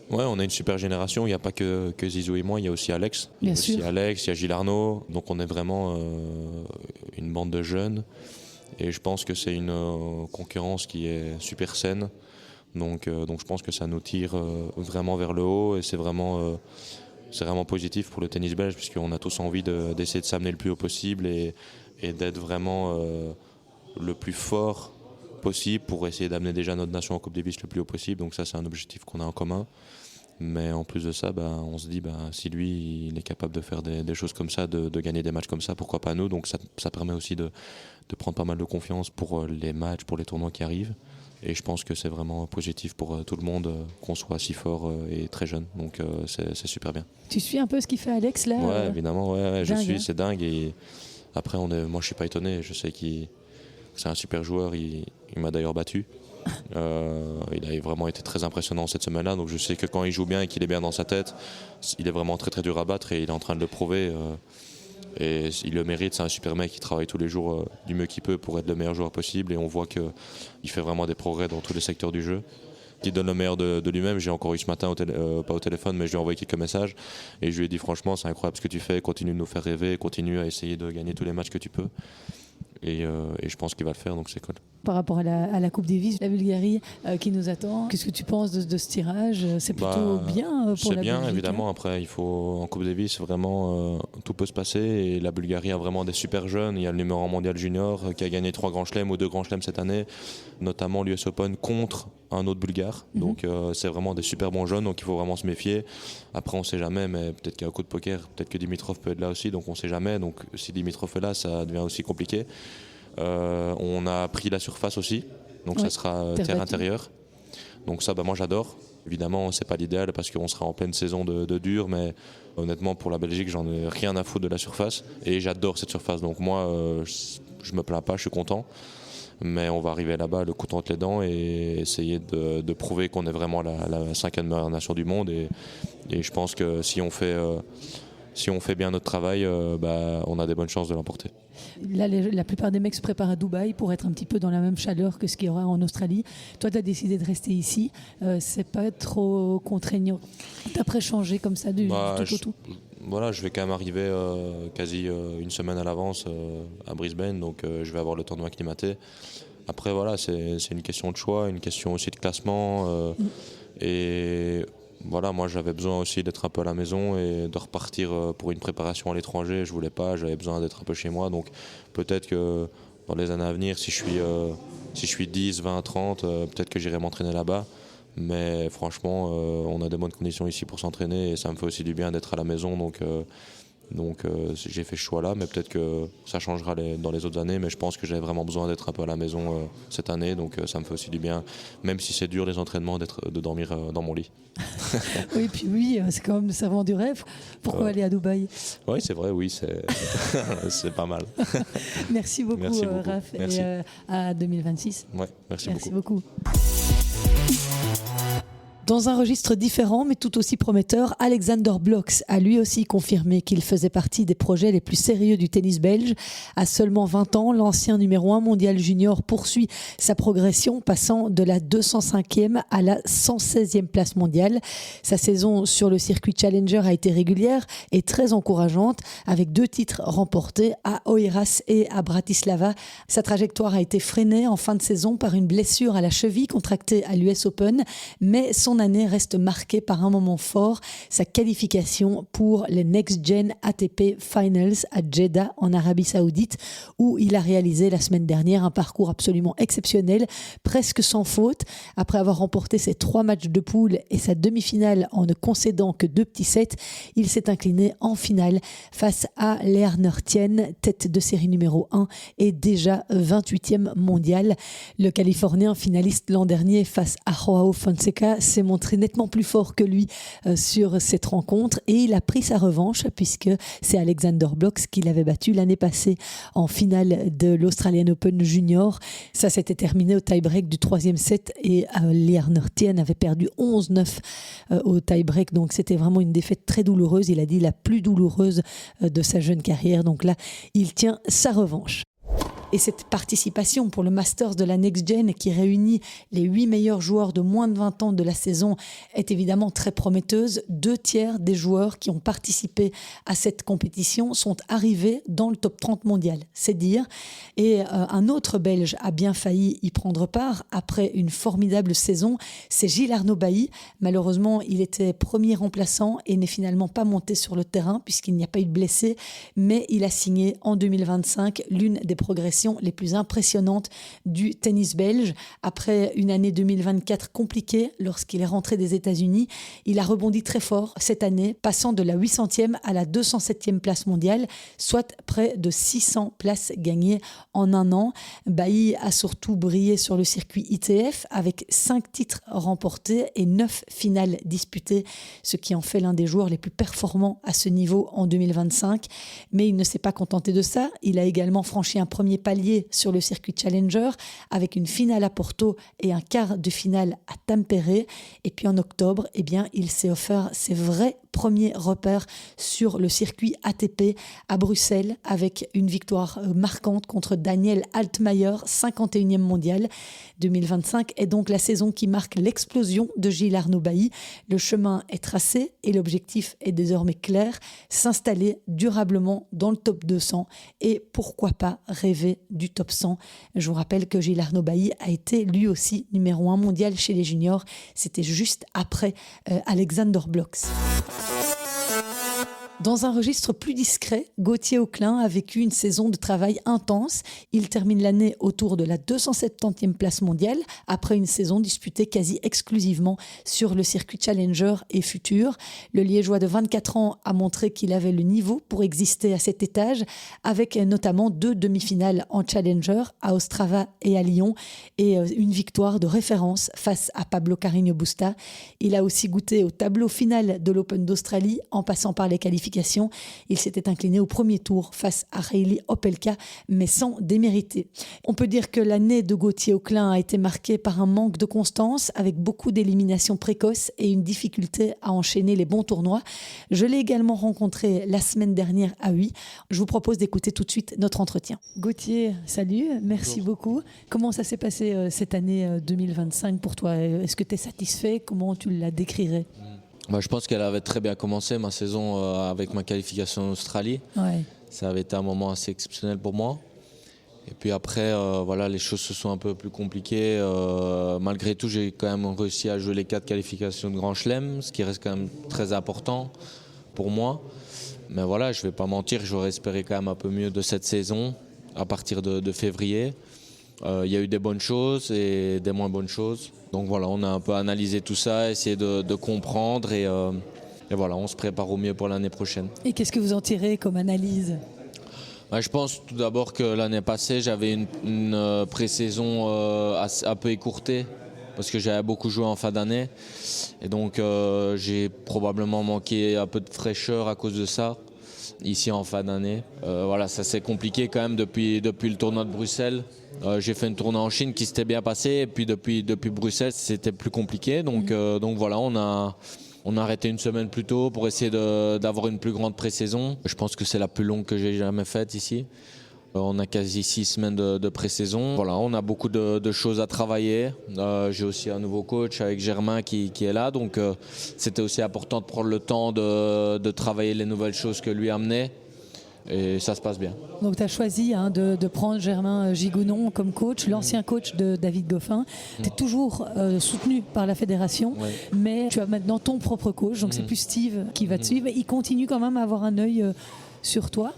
Ouais, on a une super génération. Il n'y a pas que Zizou et moi, il y a aussi Alex. Il y a Gilles Arnaud. Donc on est vraiment une bande de jeunes. Et je pense que c'est une concurrence qui est super saine. Donc je pense que ça nous tire vraiment vers le haut. Et c'est vraiment positif pour le tennis belge, puisqu'on a tous envie d'essayer de s'amener le plus haut possible et d'être vraiment le plus fort possible pour essayer d'amener déjà notre nation en Coupe Davis le plus haut possible. Donc ça, c'est un objectif qu'on a en commun. Mais en plus de ça, on se dit si lui il est capable de faire des choses comme ça, de gagner des matchs comme ça, pourquoi pas nous. Donc ça permet aussi de prendre pas mal de confiance pour les matchs, pour les tournois qui arrivent. Et je pense que c'est vraiment positif pour tout le monde qu'on soit si fort et très jeune. Donc c'est super bien.
Tu suis un peu ce qu'il fait Alex là?
Ouais, évidemment, je suis,
hein.
c'est dingue. Et après, moi je suis pas étonné, je sais que c'est un super joueur, il m'a d'ailleurs battu. Il a vraiment été très impressionnant cette semaine-là, donc je sais que quand il joue bien et qu'il est bien dans sa tête, il est vraiment très très dur à battre et il est en train de le prouver et il le mérite. C'est un super mec qui travaille tous les jours du mieux qu'il peut pour être le meilleur joueur possible et on voit qu'il fait vraiment des progrès dans tous les secteurs du jeu. Il donne le meilleur de lui-même. J'ai encore eu ce matin, pas au téléphone, mais je lui ai envoyé quelques messages et je lui ai dit franchement c'est incroyable ce que tu fais, continue de nous faire rêver, continue à essayer de gagner tous les matchs que tu peux. Et je pense qu'il va le faire, donc c'est cool.
Par rapport à la Coupe Davis, la Bulgarie qui nous attend, qu'est-ce que tu penses de ce tirage? C'est plutôt bien pour la Belgique.
C'est bien, évidemment. Après, en Coupe Davis, vraiment, tout peut se passer. Et la Bulgarie a vraiment des super jeunes. Il y a le numéro 1 mondial junior qui a gagné 3 grands chelems ou 2 grands chelems cette année, notamment l'US Open contre un autre Bulgare. Donc c'est vraiment des super bons jeunes, donc il faut vraiment se méfier. Après, on ne sait jamais, mais peut-être qu'il y a un coup de poker, peut-être que Dimitrov peut être là aussi, donc on ne sait jamais. Donc si Dimitrov est là, ça devient aussi compliqué. On a pris la surface aussi, donc ça sera terre intérieure. Donc ça, moi j'adore. Évidemment, c'est pas l'idéal parce qu'on sera en pleine saison de dur, mais honnêtement pour la Belgique, j'en ai rien à foutre de la surface et j'adore cette surface. Donc moi, je me plains pas, je suis content. Mais on va arriver là-bas le couteau entre les dents et essayer de prouver qu'on est vraiment la 5e meilleure nation du monde. Et je pense que si on fait bien notre travail, on a des bonnes chances de l'emporter.
Là, la plupart des mecs se préparent à Dubaï pour être un petit peu dans la même chaleur que ce qu'il y aura en Australie. Toi, tu as décidé de rester ici. C'est pas trop contraignant. Tu as pré-changé comme ça du tout au tout?
Voilà, je vais quand même arriver quasi une semaine à l'avance à Brisbane, donc je vais avoir le temps de m'acclimater. Après, voilà, c'est une question de choix, une question aussi de classement. Et voilà, moi j'avais besoin aussi d'être un peu à la maison et de repartir pour une préparation à l'étranger. Je voulais pas, j'avais besoin d'être un peu chez moi. Donc peut-être que dans les années à venir, si je suis 10, 20, 30, peut-être que j'irai m'entraîner là-bas. Mais franchement, on a des bonnes conditions ici pour s'entraîner et ça me fait aussi du bien d'être à la maison. Donc j'ai fait ce choix-là, mais peut-être que ça changera dans les autres années. Mais je pense que j'avais vraiment besoin d'être un peu à la maison cette année, donc ça me fait aussi du bien, même si c'est dur les entraînements, de dormir dans mon lit.
Oui, puis c'est quand même le servant du rêve. Pourquoi aller à Dubaï?
Oui, c'est vrai, oui, c'est pas mal.
Merci beaucoup, Raph,
merci.
Et à 2026.
Ouais, merci beaucoup.
Dans un registre différent, mais tout aussi prometteur, Alexander Blocks a lui aussi confirmé qu'il faisait partie des projets les plus sérieux du tennis belge. À seulement 20 ans, l'ancien numéro 1 mondial junior poursuit sa progression, passant de la 205e à la 116e place mondiale. Sa saison sur le circuit Challenger a été régulière et très encourageante, avec 2 titres remportés à Oiras et à Bratislava. Sa trajectoire a été freinée en fin de saison par une blessure à la cheville contractée à l'US Open, mais son année reste marquée par un moment fort, sa qualification pour les Next Gen ATP Finals à Jeddah en Arabie Saoudite, où il a réalisé la semaine dernière un parcours absolument exceptionnel, presque sans faute. Après avoir remporté ses 3 matchs de poule et sa demi-finale en ne concédant que 2 petits sets, il s'est incliné en finale face à Lerner Tien, tête de série numéro 1 et déjà 28e mondial. Le Californien finaliste l'an dernier face à Joao Fonseca s'est montré nettement plus fort que lui sur cette rencontre et il a pris sa revanche puisque c'est Alexander Blocks qui l'avait battu l'année passée en finale de l'Australian Open Junior. Ça s'était terminé au tie-break du 3e set et Lier Tien avait perdu 11-9 au tie-break, donc c'était vraiment une défaite très douloureuse. Il a dit la plus douloureuse de sa jeune carrière, donc là il tient sa revanche. Et cette participation pour le Masters de la Next Gen qui réunit les 8 meilleurs joueurs de moins de 20 ans de la saison est évidemment très prometteuse. 2/3 des joueurs qui ont participé à cette compétition sont arrivés dans le top 30 mondial, c'est dire. Et un autre Belge a bien failli y prendre part après une formidable saison, c'est Gilles Arnaud Bailly. Malheureusement, il était premier remplaçant et n'est finalement pas monté sur le terrain puisqu'il n'y a pas eu de blessés, mais il a signé en 2025 l'une des progressions les plus impressionnantes du tennis belge. Après une année 2024 compliquée, lorsqu'il est rentré des États-Unis, il a rebondi très fort cette année, passant de la 800e à la 207e place mondiale, soit près de 600 places gagnées en un an. Bailly a surtout brillé sur le circuit ITF avec 5 titres remportés et 9 finales disputées, ce qui en fait l'un des joueurs les plus performants à ce niveau en 2025. Mais il ne s'est pas contenté de ça. Il a également franchi un premier palier sur le circuit Challenger avec une finale à Porto et un quart de finale à Tampere. Et puis en octobre, il s'est offert ses vrais premiers repères sur le circuit ATP à Bruxelles avec une victoire marquante contre Daniel Altmaier, 51e mondial. 2025 est donc la saison qui marque l'explosion de Gilles Arnaud Bailly. Le chemin est tracé et l'objectif est désormais clair, s'installer durablement dans le top 200 et pourquoi pas rêver du top 100. Je vous rappelle que Gilles Arnaud Bailly a été lui aussi numéro 1 mondial chez les juniors. C'était juste après Alexander Blocks. Dans un registre plus discret, Gauthier Auclin a vécu une saison de travail intense. Il termine l'année autour de la 270e place mondiale, après une saison disputée quasi exclusivement sur le circuit Challenger et Futur. Le Liégeois de 24 ans a montré qu'il avait le niveau pour exister à cet étage, avec notamment 2 demi-finales en Challenger, à Ostrava et à Lyon, et une victoire de référence face à Pablo Carreño Busta. Il a aussi goûté au tableau final de l'Open d'Australie, en passant par les qualifications. Il s'était incliné au premier tour face à Reilly Opelka, mais sans démériter. On peut dire que l'année de Gauthier Auclin a été marquée par un manque de constance, avec beaucoup d'éliminations précoces et une difficulté à enchaîner les bons tournois. Je l'ai également rencontré la semaine dernière à Huy. Je vous propose d'écouter tout de suite notre entretien. Gauthier, salut, merci beaucoup. Comment ça s'est passé cette année 2025 pour toi ? Est-ce que tu es satisfait ? Comment tu la décrirais ?
Je pense qu'elle avait très bien commencé ma saison avec ma qualification en Australie.
Ouais.
Ça avait été un moment assez exceptionnel pour moi. Et puis après, les choses se sont un peu plus compliquées. Malgré tout, j'ai quand même réussi à jouer les 4 qualifications de Grand Chelem, ce qui reste quand même très important pour moi. Mais voilà, je ne vais pas mentir, j'aurais espéré quand même un peu mieux de cette saison à partir de février. Il y a eu des bonnes choses et des moins bonnes choses. Donc voilà, on a un peu analysé tout ça, essayé de comprendre et voilà, on se prépare au mieux pour l'année prochaine.
Et qu'est-ce que vous en tirez comme analyse ?
Je pense tout d'abord que l'année passée, j'avais une pré-saison un peu écourtée parce que j'avais beaucoup joué en fin d'année. Et donc j'ai probablement manqué un peu de fraîcheur à cause de ça, ici en fin d'année. Ça s'est compliqué quand même depuis le tournoi de Bruxelles. J'ai fait une tournée en Chine qui s'était bien passée et puis depuis Bruxelles c'était plus compliqué. Donc voilà, on a arrêté une semaine plus tôt pour essayer d'avoir une plus grande pré-saison. Je pense que c'est la plus longue que j'ai jamais faite ici. On a quasi 6 semaines de pré-saison. Voilà, on a beaucoup de choses à travailler. J'ai aussi un nouveau coach avec Germain qui est là. Donc c'était aussi important de prendre le temps de travailler les nouvelles choses que lui amenait. Et ça se passe bien.
Donc tu as choisi de prendre Germain Gigounon comme coach, l'ancien coach de David Goffin. Tu es toujours soutenu par la fédération, mais tu as maintenant ton propre coach, donc c'est plus Steve qui va te suivre. Il continue quand même à avoir un œil sur toi.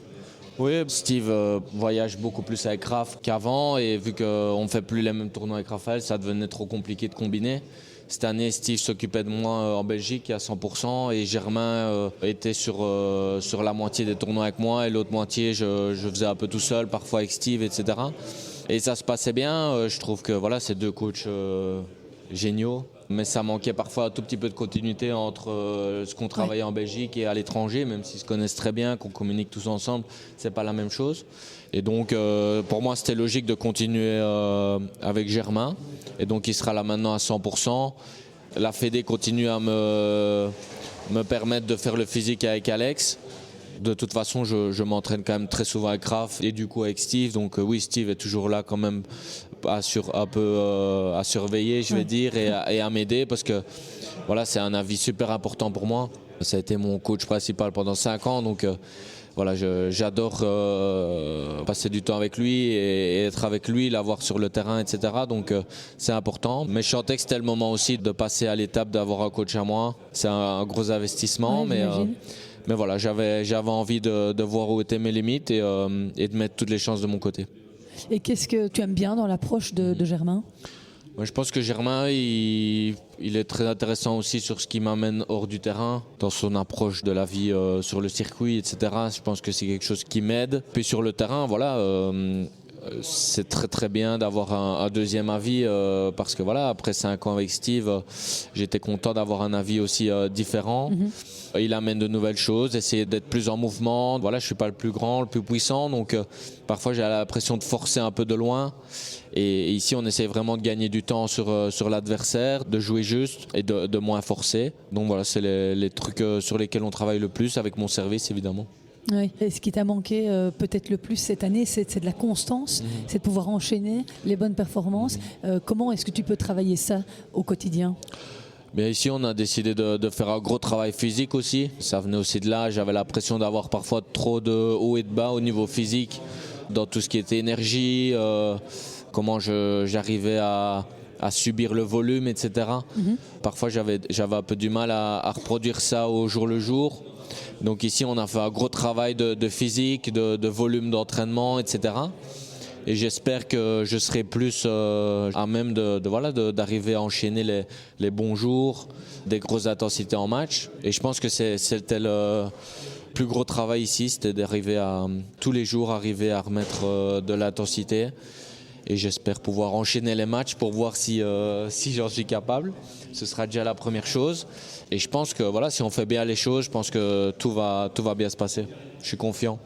Oui, Steve voyage beaucoup plus avec Raph qu'avant et vu qu'on ne fait plus les mêmes tournois avec Raphaël, ça devenait trop compliqué de combiner. Cette année, Steve s'occupait de moi en Belgique à 100% et Germain était sur la moitié des tournois avec moi et l'autre moitié, je faisais un peu tout seul, parfois avec Steve, etc. Et ça se passait bien. Je trouve que voilà, c'est 2 coachs géniaux. Mais ça manquait parfois un tout petit peu de continuité entre ce qu'on travaillait en Belgique et à l'étranger, même s'ils se connaissent très bien, qu'on communique tous ensemble, c'est pas la même chose. Et donc pour moi c'était logique de continuer avec Germain. Et donc il sera là maintenant à 100%. La Fédé continue à me permettre de faire le physique avec Alex. De toute façon, je m'entraîne quand même très souvent avec Raph et du coup avec Steve. Donc oui, Steve est toujours là quand même à surveiller, je vais dire, et à m'aider parce que voilà, c'est un avis super important pour moi. Ça a été mon coach principal pendant 5 ans, donc voilà, j'adore passer du temps avec lui et être avec lui, l'avoir sur le terrain, etc. Donc c'est important. Mais je sentais que c'était le moment aussi de passer à l'étape d'avoir un coach à moi. C'est un gros investissement, mais voilà, j'avais envie de voir où étaient mes limites et de mettre toutes les chances de mon côté.
Et qu'est-ce que tu aimes bien dans l'approche de Germain ?
Je pense que Germain, il est très intéressant aussi sur ce qui m'amène hors du terrain, dans son approche de la vie sur le circuit, etc. Je pense que c'est quelque chose qui m'aide. Puis sur le terrain, voilà, c'est très très bien d'avoir un deuxième avis parce que voilà, après 5 ans avec Steve, j'étais content d'avoir un avis aussi différent. Il amène de nouvelles choses, essayer d'être plus en mouvement. Voilà, je suis pas le plus grand, le plus puissant, donc parfois j'ai l'impression de forcer un peu de loin. Et ici, on essaie vraiment de gagner du temps sur l'adversaire, de jouer juste et de moins forcer. Donc voilà, c'est les trucs sur lesquels on travaille le plus avec mon service, évidemment.
Oui. Et ce qui t'a manqué peut-être le plus cette année, c'est de la constance, c'est de pouvoir enchaîner les bonnes performances. Comment est-ce que tu peux travailler ça au quotidien ?
Bien, ici, on a décidé de faire un gros travail physique aussi. Ça venait aussi de là. J'avais l'impression d'avoir parfois trop de hauts et de bas au niveau physique, dans tout ce qui était énergie, comment j'arrivais à subir le volume, etc. Parfois, j'avais un peu du mal à reproduire ça au jour le jour. Donc ici, on a fait un gros travail de physique, de volume d'entraînement, etc. Et j'espère que je serai plus à même d'arriver à enchaîner les bons jours, des grosses intensités en match. Et je pense que c'était le plus gros travail ici, c'était d'arriver à tous les jours arriver à remettre de l'intensité. Et j'espère pouvoir enchaîner les matchs pour voir si j'en suis capable. Ce sera déjà la première chose. Et je pense que voilà, si on fait bien les choses, je pense que tout va bien se passer. Je suis confiant.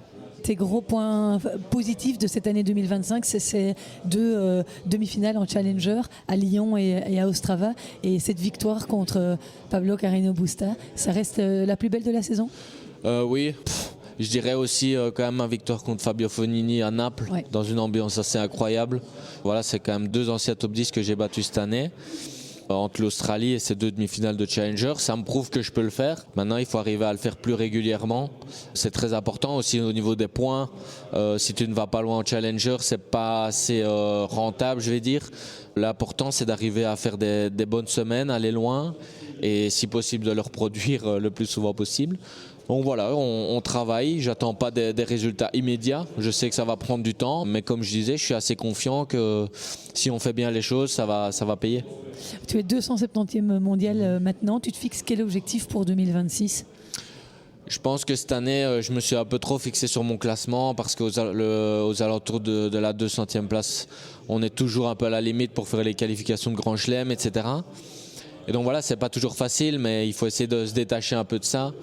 Tes gros points positifs de cette année 2025, c'est ces 2 demi-finales en Challenger à Lyon et à Ostrava. Et cette victoire contre Pablo Carreño Busta, ça reste la plus belle de la saison ?
Oui. Je dirais aussi quand même ma victoire contre Fabio Fognini à Naples, dans une ambiance assez incroyable. Voilà, c'est quand même 2 anciens top 10 que j'ai battus cette année. Entre l'Australie et ces 2 demi-finales de Challenger, ça me prouve que je peux le faire. Maintenant, il faut arriver à le faire plus régulièrement. C'est très important aussi au niveau des points. Si tu ne vas pas loin en Challenger, c'est pas assez rentable, je vais dire. L'important, c'est d'arriver à faire des bonnes semaines, aller loin et si possible de le reproduire le plus souvent possible. Donc voilà, on travaille, j'attends pas des résultats immédiats, je sais que ça va prendre du temps, mais comme je disais, je suis assez confiant que si on fait bien les choses, ça va payer.
Tu es 270e mondial maintenant, tu te fixes quel objectif pour 2026 ?
Je pense que cette année, je me suis un peu trop fixé sur mon classement parce qu'aux alentours de la 200e place, on est toujours un peu à la limite pour faire les qualifications de Grand Chelem, etc. Et donc voilà, c'est pas toujours facile, mais il faut essayer de se détacher un peu de ça.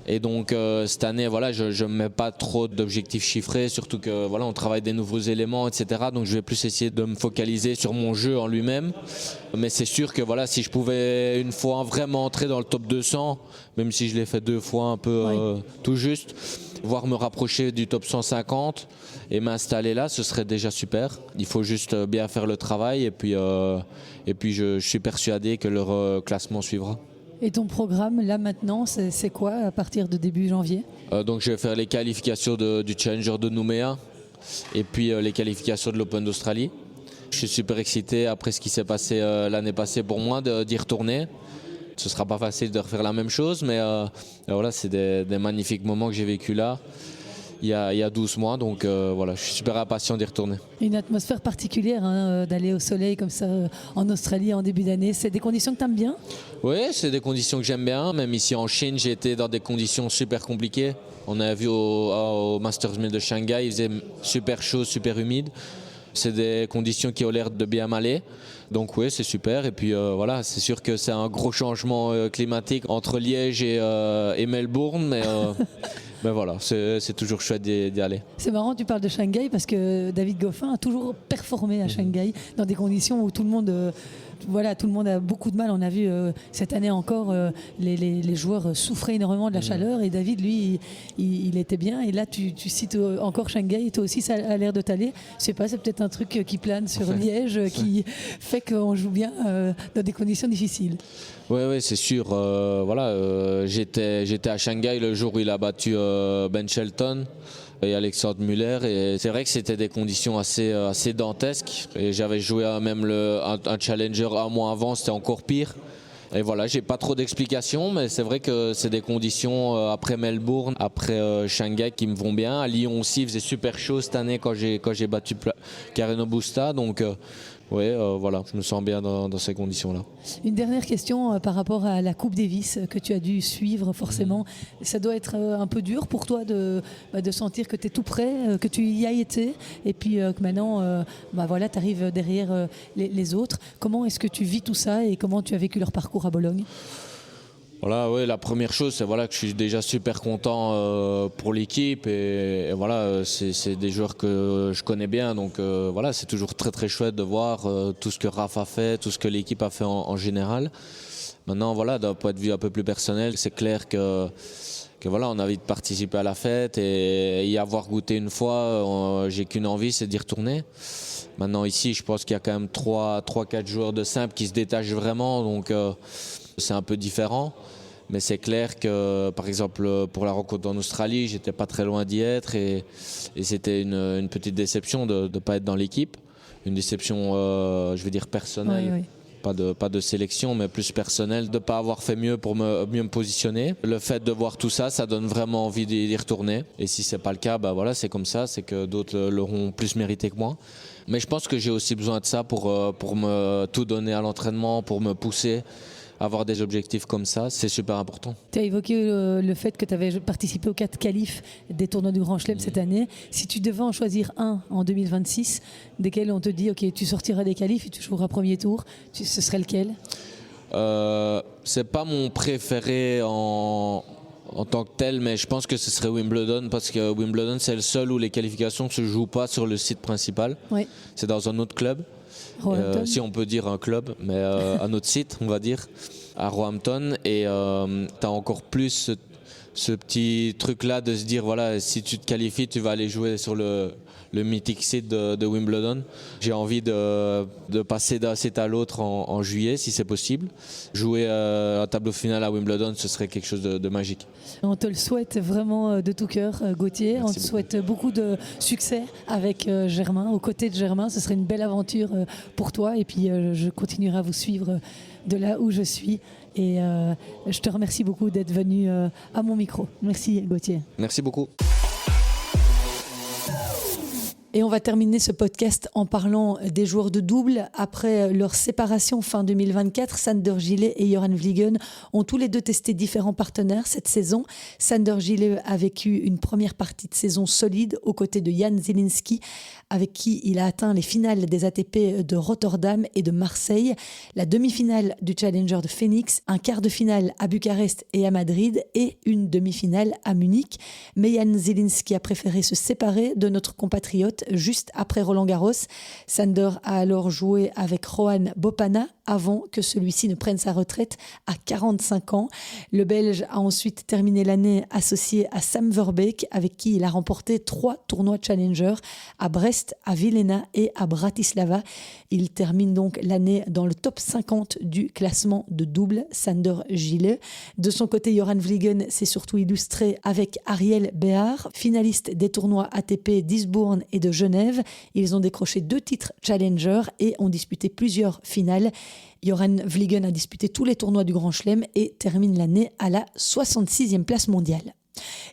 Et donc cette année, voilà, je ne mets pas trop d'objectifs chiffrés, surtout que voilà, on travaille des nouveaux éléments, etc. Donc je vais plus essayer de me focaliser sur mon jeu en lui-même. Mais c'est sûr que voilà, si je pouvais une fois vraiment entrer dans le top 200, même si je l'ai fait 2 fois un peu tout juste, voire me rapprocher du top 150 et m'installer là, ce serait déjà super. Il faut juste bien faire le travail et puis je suis persuadé que leur classement suivra.
Et ton programme là maintenant, c'est quoi à partir de début janvier ?
Donc je vais faire les qualifications du Challenger de Nouméa et puis les qualifications de l'Open d'Australie. Je suis super excité après ce qui s'est passé l'année passée pour moi d'y retourner. Ce ne sera pas facile de refaire la même chose, mais voilà, c'est des magnifiques moments que j'ai vécu là il y a 12 mois, donc voilà, je suis super impatient d'y retourner.
Une atmosphère particulière d'aller au soleil comme ça en Australie en début d'année, c'est des conditions que tu aimes bien ?
Oui, c'est des conditions que j'aime bien, même ici en Chine, j'ai été dans des conditions super compliquées. On a vu au Masters 1000 de Shanghai, il faisait super chaud, super humide. C'est des conditions qui ont l'air de bien m'aller. Donc oui, c'est super. Et puis voilà, c'est sûr que c'est un gros changement climatique entre Liège et Melbourne, mais voilà, c'est toujours chouette d'y aller.
C'est marrant, tu parles de Shanghai parce que David Goffin a toujours performé à Shanghai dans des conditions où tout le monde a beaucoup de mal. On a vu cette année encore les joueurs souffraient énormément de la chaleur et David, lui, il était bien. Et là, tu cites encore Shanghai et toi aussi, ça a l'air de t'aller. Je sais pas, c'est peut-être un truc qui plane sur Liège qui fait qu'on joue bien dans des conditions difficiles.
Oui, c'est sûr. J'étais à Shanghai le jour où il a battu Ben Shelton et Alexandre Muller, et c'est vrai que c'était des conditions assez dantesques, et j'avais joué même un challenger un mois avant, c'était encore pire. Et voilà, j'ai pas trop d'explications, mais c'est vrai que c'est des conditions après Melbourne, après Shanghai qui me vont bien. À Lyon aussi, il faisait super chaud cette année quand j'ai battu Carreno Busta, donc voilà, je me sens bien dans ces conditions-là.
Une dernière question par rapport à la Coupe Davis que tu as dû suivre forcément. Ça doit être un peu dur pour toi de sentir que tu es tout prêt, que tu y as été et puis que maintenant tu arrives derrière les autres. Comment est-ce que tu vis tout ça et comment tu as vécu leur parcours à Bologne ?
Voilà, la première chose, c'est que je suis déjà super content pour l'équipe et voilà, c'est des joueurs que je connais bien, donc c'est toujours très très chouette de voir tout ce que Raph a fait, tout ce que l'équipe a fait en général. Maintenant, d'un point de vue un peu plus personnel, c'est clair que on a envie de participer à la fête et y avoir goûté une fois, j'ai qu'une envie, c'est d'y retourner. Maintenant ici, je pense qu'il y a quand même 3-4 joueurs de simple qui se détachent vraiment, donc c'est un peu différent, mais c'est clair que par exemple pour la rencontre en Australie, j'étais pas très loin d'y être et c'était une petite déception de ne pas être dans l'équipe, une déception je vais dire personnelle.
Oui.
Pas de sélection, mais plus personnelle, de ne pas avoir fait mieux pour mieux me positionner. Le fait de voir tout ça, ça donne vraiment envie d'y retourner. Et si ce n'est pas le cas, c'est comme ça, c'est que d'autres l'auront plus mérité que moi. Mais je pense que j'ai aussi besoin de ça pour me tout donner à l'entraînement, pour me pousser. Avoir des objectifs comme ça, c'est super important.
Tu as évoqué le fait que tu avais participé aux 4 qualifs des tournois du Grand Chelem cette année. Si tu devais en choisir un en 2026, desquels on te dit ok, tu sortiras des qualifs et tu joueras premier tour, ce serait lequel ?
C'est pas mon préféré en tant que tel, mais je pense que ce serait Wimbledon, parce que Wimbledon c'est le seul où les qualifications ne se jouent pas sur le site principal. Oui. C'est dans un autre club. Si on peut dire un club, mais un autre site, on va dire, à Roehampton. Et tu as encore plus ce petit truc-là de se dire, si tu te qualifies, tu vas aller jouer sur le mythique site de Wimbledon. J'ai envie de passer d'un site à l'autre en juillet, si c'est possible. Jouer un tableau final à Wimbledon, ce serait quelque chose de magique.
On te le souhaite vraiment de tout cœur, Gauthier. Merci. On te souhaite beaucoup de succès avec Germain, aux côtés de Germain. Ce serait une belle aventure pour toi. Et puis, je continuerai à vous suivre de là où je suis. Et je te remercie beaucoup d'être venu à mon micro. Merci, Gauthier.
Merci beaucoup.
Et on va terminer ce podcast en parlant des joueurs de double. Après leur séparation fin 2024, Sander Gille et Joran Vliegen ont tous les deux testé différents partenaires cette saison. Sander Gille a vécu une première partie de saison solide aux côtés de Jan Zielinski, avec qui il a atteint les finales des ATP de Rotterdam et de Marseille, la demi-finale du Challenger de Phoenix, un quart de finale à Bucarest et à Madrid et une demi-finale à Munich. Mais Jan Zielinski a préféré se séparer de notre compatriote juste après Roland-Garros. Sander a alors joué avec Rohan Bopanna avant que celui-ci ne prenne sa retraite à 45 ans. Le Belge a ensuite terminé l'année associé à Sam Verbeek, avec qui il a remporté 3 tournois Challenger à Brest, à Vilhena et à Bratislava. Il termine donc l'année dans le top 50 du classement de double, Sander Gille. De son côté, Joran Vliegen s'est surtout illustré avec Ariel Behar, finaliste des tournois ATP d'Isbourne et de Genève. Ils ont décroché 2 titres Challenger et ont disputé plusieurs finales. Joran Vliegen a disputé tous les tournois du Grand Chelem et termine l'année à la 66e place mondiale.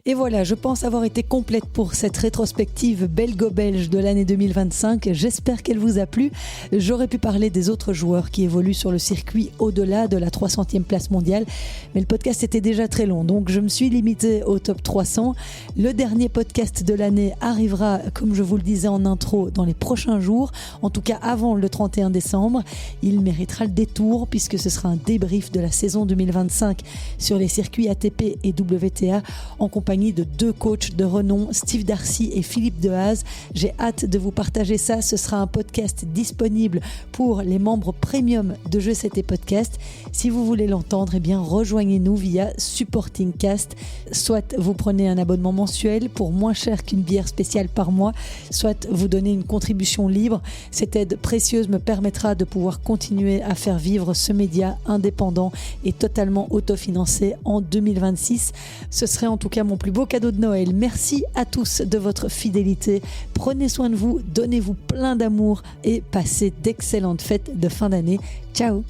Et voilà, je pense avoir été complète pour cette rétrospective belgo-belge de l'année 2025. J'espère qu'elle vous a plu. J'aurais pu parler des autres joueurs qui évoluent sur le circuit au-delà de la 300e place mondiale, mais le podcast était déjà très long, donc je me suis limitée au top 300. Le dernier podcast de l'année arrivera, comme je vous le disais en intro, dans les prochains jours, en tout cas avant le 31 décembre. Il méritera le détour puisque ce sera un débrief de la saison 2025 sur les circuits ATP et WTA en compagnie de 2 coachs de renom, Steve Darcy et Philippe Dehaze. J'ai hâte de vous partager ça. Ce sera un podcast disponible pour les membres premium de Jeux 7 et Podcast. Si vous voulez l'entendre, eh bien rejoignez-nous via Supporting Cast. Soit vous prenez un abonnement mensuel pour moins cher qu'une bière spéciale par mois, soit vous donnez une contribution libre. Cette aide précieuse me permettra de pouvoir continuer à faire vivre ce média indépendant et totalement autofinancé en 2026. Ce serait en tout cas mon plus beau cadeau de Noël. Merci à tous de votre fidélité. Prenez soin de vous, donnez-vous plein d'amour et passez d'excellentes fêtes de fin d'année. Ciao!